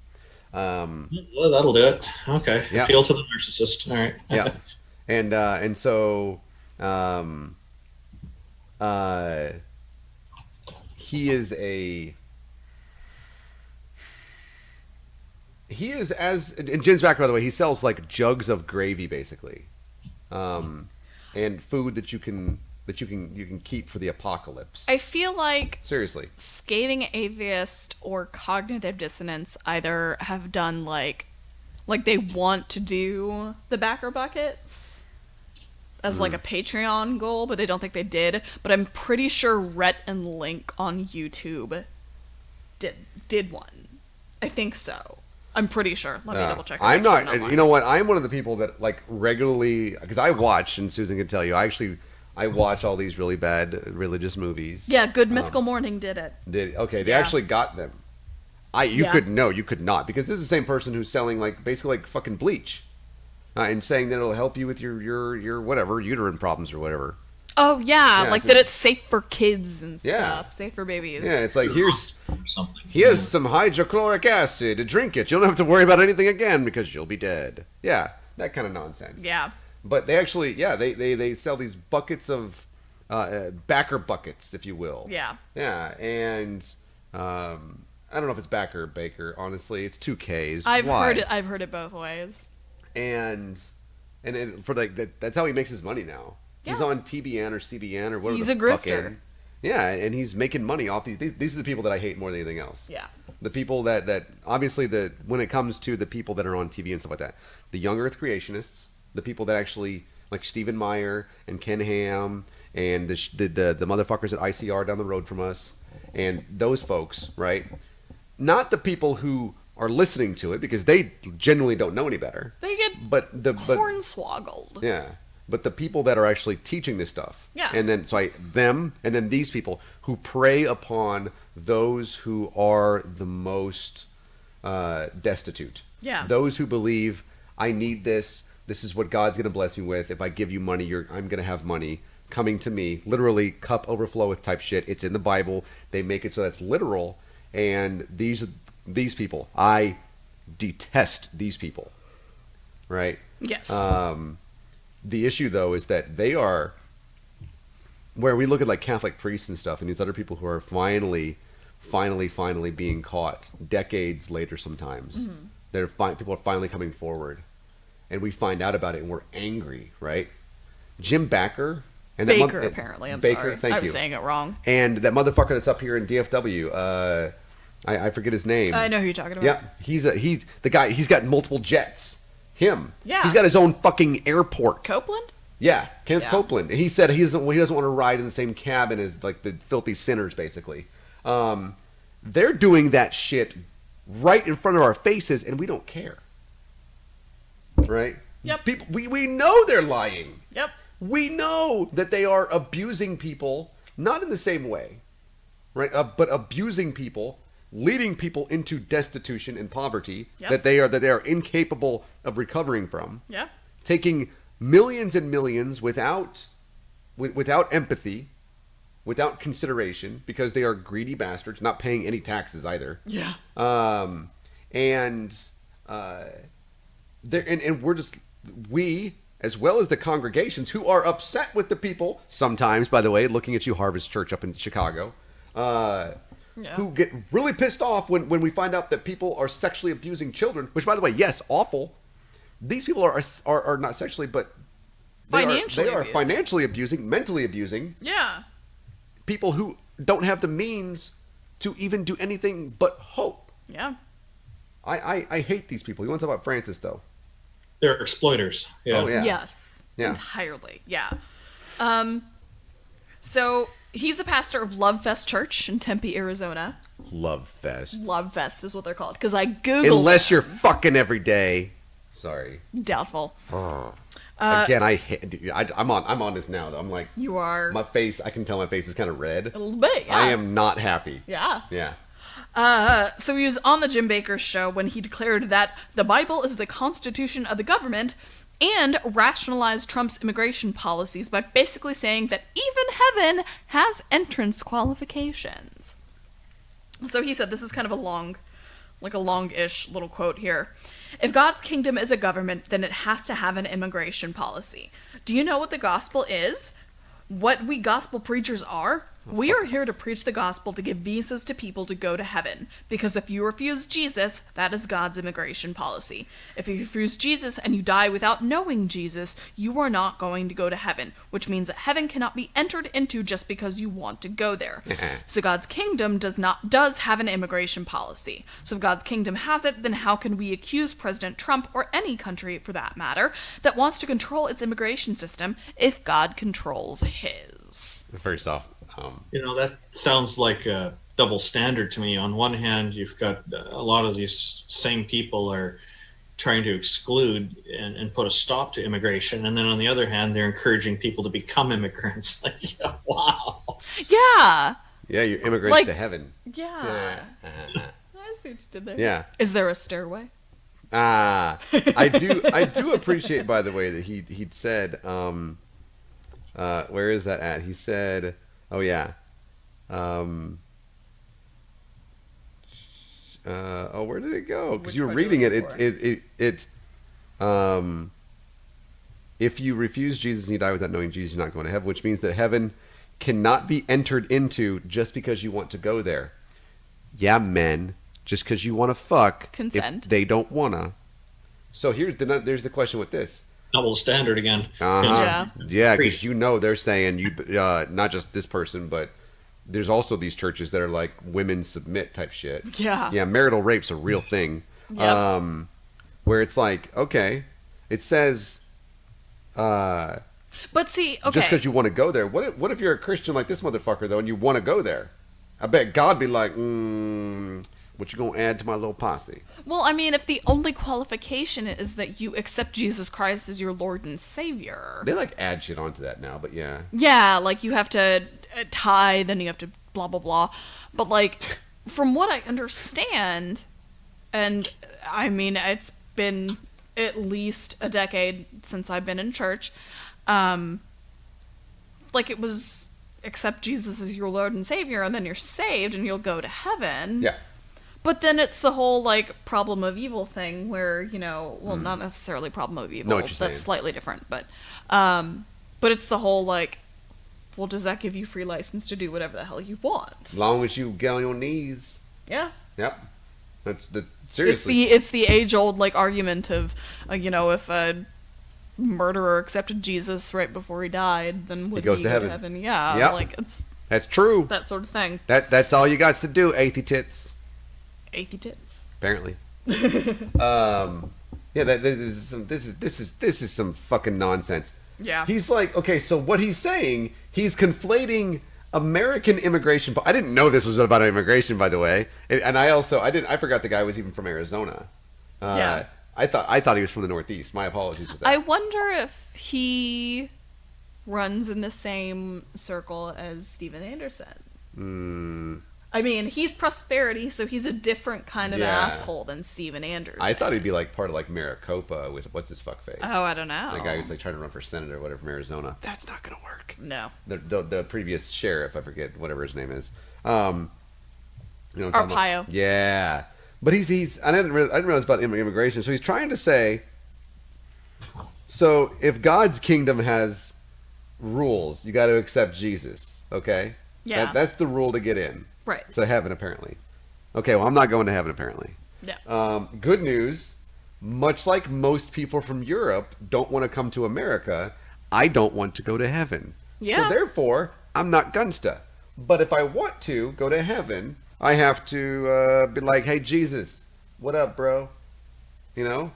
Well, that'll do it. Okay. Yeah. Appeal to the narcissist. All right. Yeah, and so he is as in Jim's Bakker, by the way, he sells like jugs of gravy basically, and food that you can keep for the apocalypse. I feel like Seriously. Scathing Atheist or Cognitive Dissonance either have done like they want to do the backer buckets as like a Patreon goal, but they don't think they did. But I'm pretty sure Rhett and Link on YouTube did one. I think so. I'm pretty sure. Let me double check. I'm not. You know what? I'm one of the people that like regularly, because I watch, and Susan can tell you, I watch all these really bad religious movies. Yeah, Good Mythical Morning did it. They actually got them. You could not, because this is the same person who's selling basically fucking bleach, and saying that it'll help you with your whatever uterine problems or whatever. Oh yeah, Yeah, like so- that it's safe for kids and Yeah. stuff, safe for babies. Yeah, it's like Or something. here's some hydrochloric acid. Drink it. You don't have to worry about anything again because you'll be dead. Yeah, that kind of nonsense. Yeah. But they actually, they sell these buckets of backer buckets, if you will. Yeah. Yeah, and I don't know if it's backer or baker. Honestly, it's 2Ks. I've Why? heard it. I've heard it both ways. And for like that's how he makes his money now. He's Yeah. on TBN or CBN or whatever. He's the a fuck grifter. in. Yeah, and he's making money off these. These are the people that I hate more than anything else. Yeah. The people that obviously when it comes to the people that are on TV and stuff like that, the young Earth creationists, the people that actually like Stephen Meyer and Ken Ham and the motherfuckers at ICR down the road from us, and those folks, right? Not the people who are listening to it because they genuinely don't know any better. They get But hornswoggled. yeah, but the people that are actually teaching this stuff. Yeah. And then them and then these people who prey upon those who are the most destitute. Yeah. Those who believe I need this. This is what God's going to bless me with. If I give you money, I'm going to have money coming to me. Literally cup overfloweth type shit. It's in the Bible. They make it so that's literal. And these people, I detest these people. Right? Yes. The issue, though, is that they are, where we look at like Catholic priests and stuff, and these other people who are finally being caught decades later. Sometimes people are finally coming forward, and we find out about it, and we're angry, right? Jim Bakker and Baker, apparently. I'm Baker, sorry. thank I you. was saying it wrong. And that motherfucker that's up here in DFW, I forget his name. I know who you're talking about. Yeah, he's the guy. He's got multiple jets. Him. Yeah. He's got his own fucking airport. Copeland? Yeah, Kenneth Yeah. Copeland. He said he doesn't want to ride in the same cabin as like the filthy sinners, basically. They're doing that shit right in front of our faces, and we don't care. Right? Yep. People, we know they're lying. Yep. We know that they are abusing people, not in the same way, right? But abusing people, leading people into destitution and poverty Yep. that they are incapable of recovering from. Yeah. Taking millions and millions without empathy, without consideration, because they are greedy bastards, not paying any taxes either. Yeah. And we're just, we, as well as the congregations who are upset with the people, sometimes, by the way, looking at you, Harvest Church up in Chicago, who get really pissed off when we find out that people are sexually abusing children, which, by the way, yes, awful. These people are not sexually, but they are abusing. financially abusing, mentally abusing Yeah. people who don't have the means to even do anything but hope. Yeah. I hate these people. You want to talk about Francis, though? They're exploiters. Yeah. Oh, yeah. Yes. Yeah. Entirely. Yeah. So he's the pastor of Love Fest Church in Tempe, Arizona. Love Fest. Love Fest is what they're called. Because I Googled Unless you're fucking every day. Sorry. Doubtful. Again, I'm on this now, though. I'm like, You are my face, I can tell my face is kind of red. a little bit, yeah. I am not happy. Yeah. Yeah. So he was on the Jim Baker show when he declared that the Bible is the constitution of the government and rationalized Trump's immigration policies by basically saying that even heaven has entrance qualifications. So he said, this is kind of a long-ish little quote here. If God's kingdom is a government, then it has to have an immigration policy. Do you know what the gospel is? What we gospel preachers are? We are here to preach the gospel to give visas to people to go to heaven. Because if you refuse Jesus, that is God's immigration policy. If you refuse Jesus and you die without knowing Jesus, you are not going to go to heaven, which means that heaven cannot be entered into just because you want to go there. So God's kingdom does have an immigration policy. So if God's kingdom has it, then how can we accuse President Trump, or any country for that matter, that wants to control its immigration system if God controls his? First off, That sounds like a double standard to me. On one hand, you've got a lot of these same people are trying to exclude and put a stop to immigration. And then on the other hand, they're encouraging people to become immigrants. Like, wow. Yeah. yeah, you're immigrants Like- to heaven. Yeah. I see what you did there. Yeah. Is there a stairway? I do appreciate, by the way, that he'd said Where is that at? He said, oh yeah. Where did it go? Because Which you were part are you reading it. looking If you refuse Jesus and you die without knowing Jesus, you're not going to heaven, which means that heaven cannot be entered into just because you want to go there. Yeah, men, just because you want to fuck, Consent. if they don't wanna. So there's the question with this. Double standard again. Yeah, because Priest. they're saying you not just this person, but there's also these churches that are like women submit type shit. Yeah. Marital rape's a real thing. Yep. Where it's like, okay, it says But see, okay. just because you want to go there. What if you're a Christian like this motherfucker though, and you want to go there? I bet God be like, what you gonna add to my little posse? Well, I mean, if the only qualification is that you accept Jesus Christ as your Lord and Savior. They like add shit onto that now, but yeah. Yeah, like you have to tithe, then you have to blah, blah, blah. But like, from what I understand, and I mean, it's been at least a decade since I've been in church, like it was accept Jesus as your Lord and Savior, and then you're saved and you'll go to heaven. Yeah. But then it's the whole, like, problem of evil thing where, well, not necessarily problem of evil. Know what you're That's saying. slightly different. But it's the whole, like, well, does that give you free license to do whatever the hell you want? As long as you get on your knees. Yeah. Yep. That's seriously. It's the age-old, like, argument of, if a murderer accepted Jesus right before he died, then would he goes to go heaven. Yeah. Yep. Like, it's That's true. that sort of thing. That's all you got to do, athy tits. Athy tits. Apparently. Yeah, this is some fucking nonsense. Yeah. He's like, okay, so what he's saying, he's conflating American immigration. I didn't know this was about immigration, by the way, and I forgot the guy was even from Arizona. Yeah. I thought he was from the Northeast. My apologies for that. I wonder if he runs in the same circle as Steven Anderson. I mean, he's prosperity, so he's a different kind of Yeah. asshole than Steven Anderson. I thought he'd be like part of like Maricopa with what's his fuck face. Oh, I don't know. The guy who's like trying to run for senator or whatever from Arizona. That's not gonna work. No. The previous sheriff, I forget whatever his name is. You know what I'm talking Arpaio. about? Yeah, but he's I didn't realize about immigration. So he's trying to say, so if God's kingdom has rules, you got to accept Jesus. Okay. Yeah. That's the rule to get in. Right. So heaven apparently. Okay. Well, I'm not going to heaven apparently. Yeah. Good news. Much like most people from Europe don't want to come to America, I don't want to go to heaven. Yeah. So therefore, I'm not gunsta. But if I want to go to heaven, I have to be like, hey, Jesus, what up, bro? You know?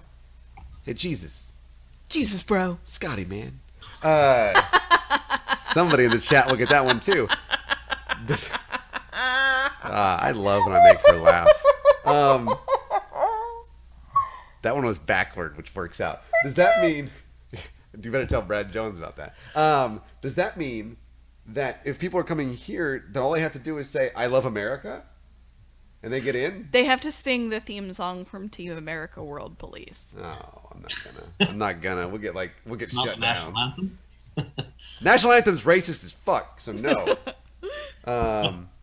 Hey, Jesus. Jesus, bro. Scotty, man. Somebody in the chat will get that one, too. I love when I make her laugh. That one was backward, which works out. Does that mean... You better tell Brad Jones about that. Does that mean that if people are coming here, that all they have to do is say, I love America? And they get in? They have to sing the theme song from Team America World Police. Oh, I'm not gonna. We'll get Not shut the national down. anthem. National anthem's racist as fuck, so no.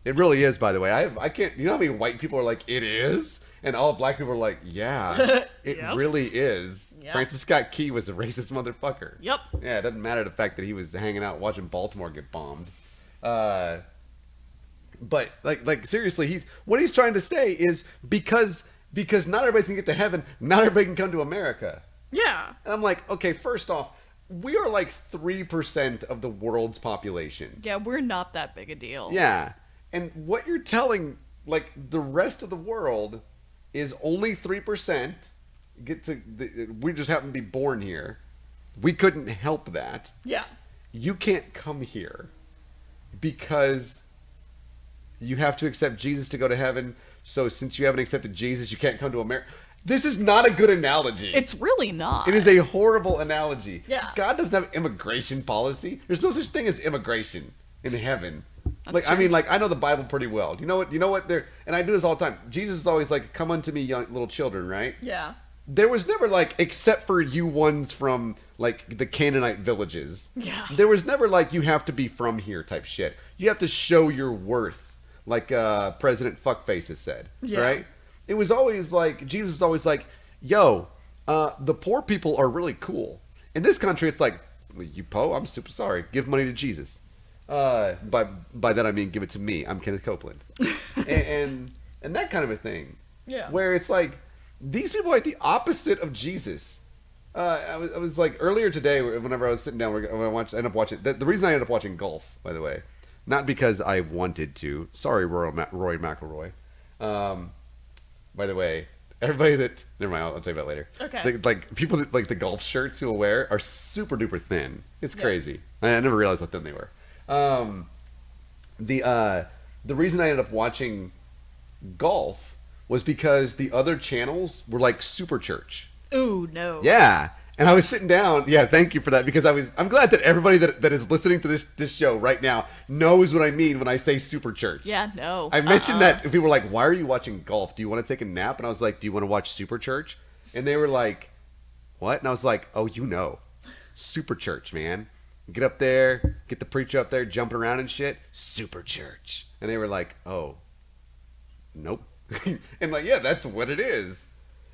It really is, by the way. I can't. You know how many white people are like, it is, and all black people are like, yeah, it Yes. really is. Yep. Francis Scott Key was a racist motherfucker. Yep. Yeah, it doesn't matter the fact that he was hanging out watching Baltimore get bombed. But like seriously, what he's trying to say is because not everybody's gonna get to heaven, not everybody can come to America. Yeah. And I'm like, okay, first off, we are like 3% of the world's population. Yeah, we're not that big a deal. Yeah. And what you're telling, like, the rest of the world is only 3% we just happen to be born here. We couldn't help that. Yeah. You can't come here because you have to accept Jesus to go to heaven. So since you haven't accepted Jesus, you can't come to America. This is not a good analogy. It's really not. It is a horrible analogy. Yeah. God doesn't have immigration policy. There's no such thing as immigration in heaven. That's I true. mean, I know the Bible pretty well. You know what? And I do this all the time. Jesus is always like, "Come unto me, young little children," right? Yeah. there was never like, except for you ones from like the Canaanite villages. Yeah. There was never like, you have to be from here type shit. You have to show your worth, like President Fuckface has said, right? It was always like, Jesus is always like, yo, the poor people are really cool. In this country, it's like, you po, I'm super sorry. Give money to Jesus. By that I mean give it to me. I'm Kenneth Copeland, and that kind of a thing. Yeah. Where it's like, these people are like the opposite of Jesus. I was like earlier today, whenever I was sitting down, I ended up watching. The reason I ended up watching golf, by the way, not because I wanted to. Sorry, Roy McIlroy. By the way, everybody that never mind, I'll tell you about it later. Okay. Like people that like the golf shirts people wear are super duper thin. It's crazy. I never realized how thin they were. The reason I ended up watching golf was because the other channels were like super church. Ooh, no. Yeah. And I was sitting down. Yeah, thank you for that, because I'm glad that everybody that is listening to this show right now knows what I mean when I say super church. Yeah, no. I mentioned that people were like, "Why are you watching golf? Do you want to take a nap?" And I was like, "Do you want to watch Super Church?" And they were like, "What?" And I was like, "Oh, Super Church, man. Get up there, get the preacher up there jumping around and shit. Super Church." And they were like, "Oh, nope." And like, yeah, that's what it is.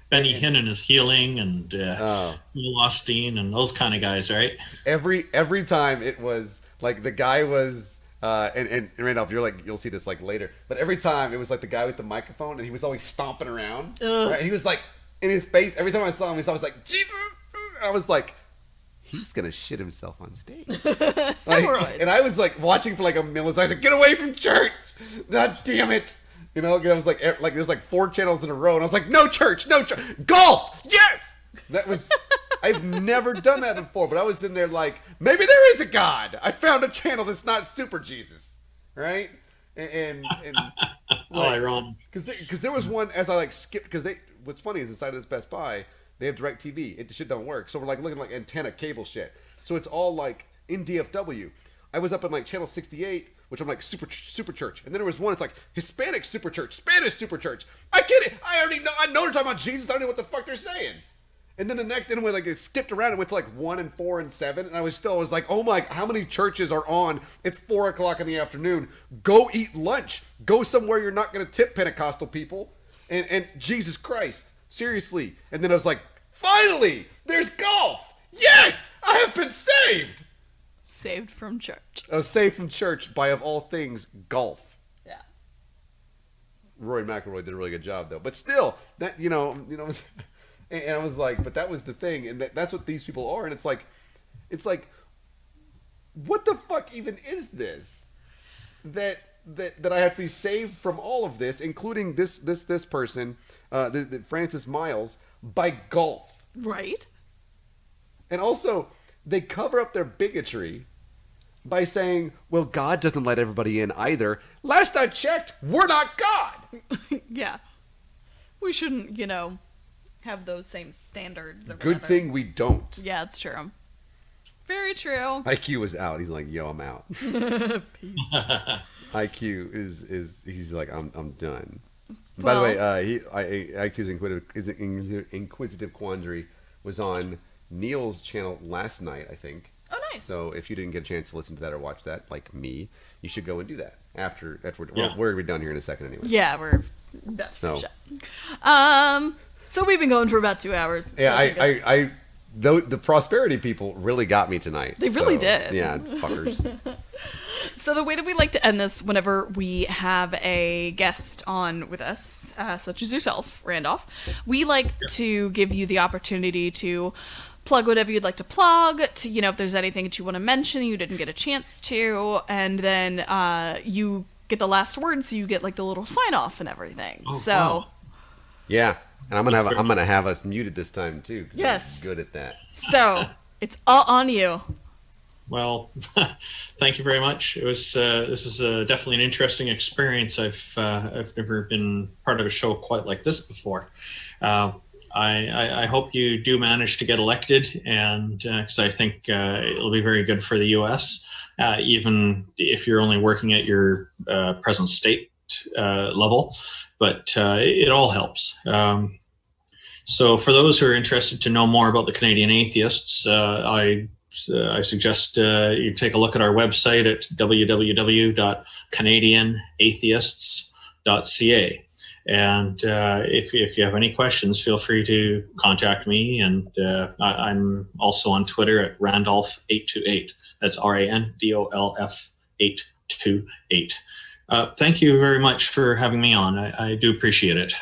Benny Hinn and his healing, and Will Osteen and those kind of guys, right? Every time it was like the guy was and Randolph, you'll see this like later, but every time it was like the guy with the microphone, and he was always stomping around. Right? He was like in his face. Every time I saw him, he was always like, Jesus. And I was like, he's gonna shit himself on stage. And I was like watching for like a million. I was like, get away from church! God damn it! You know, I was like there's like 4 channels in a row, and I was like, no church, golf, yes. That was, I've never done that before, but I was in there like, maybe there is a God. I found a channel that's not Super Jesus, right? And like, ironic. Because there was one as I like skipped, because what's funny is inside of this Best Buy they have DirecTV. The shit don't work, so we're like looking like antenna cable shit. So it's all like in DFW. I was up in like channel 68. Which I'm like super church, and then there was one. It's like Hispanic super church, Spanish super church. I get it. I already know. I know they're talking about Jesus. I don't know what the fuck they're saying. And then the next, anyway, like it skipped around and went to like 1 and 4 and 7, and I was like, oh my, how many churches are on? It's 4 o'clock in the afternoon. Go eat lunch. Go somewhere you're not going to tip Pentecostal people. And Jesus Christ, seriously. And then I was like, finally, there's golf. Yes, I have been saved. Saved from church. I was saved from church by, of all things, golf. Yeah. Roy McIlroy did a really good job, though. But still, that you know, and I was like, but that was the thing, and that's what these people are. And it's like, what the fuck even is this? That I have to be saved from all of this, including this person, Francis Miles, by golf. Right. And also, they cover up their bigotry by saying, well, God doesn't let everybody in either. Last I checked, we're not God. Yeah. We shouldn't, have those same standards. Good thing we don't. Yeah, it's true. Very true. IQ is out. He's like, yo, I'm out. Peace. IQ is he's like, I'm done. Well, by the way, IQ's Inquisitive Quandary was on Neil's channel last night, I think. Oh, nice. So if you didn't get a chance to listen to that or watch that, like me, you should go and do that after. Yeah. We're gonna be done here in a second anyway. Yeah, we're about to finish up. So we've been going for about 2 hours. Yeah, so the prosperity people really got me tonight. They really did. Yeah, fuckers. So the way that we like to end this whenever we have a guest on with us, such as yourself, Randolph, we like to give you the opportunity to plug whatever you'd like to plug, to, if there's anything that you want to mention you didn't get a chance to, and then you get the last word, so you get like the little sign off and everything. Oh, so wow. Yeah, and I'm gonna have us muted this time too. 'Cause yes, I'm good at that. So it's all on you. Well, thank you very much. It was this is definitely an interesting experience. I've never been part of a show quite like this before. I hope you do manage to get elected, and because I think it'll be very good for the U.S. Even if you're only working at your present state level, but it all helps. So for those who are interested to know more about the Canadian atheists, I suggest you take a look at our website at www.canadianatheists.ca. And if you have any questions, feel free to contact me. And I'm also on Twitter at Randolph828. That's RANDOLF 828. Thank you very much for having me on. I do appreciate it.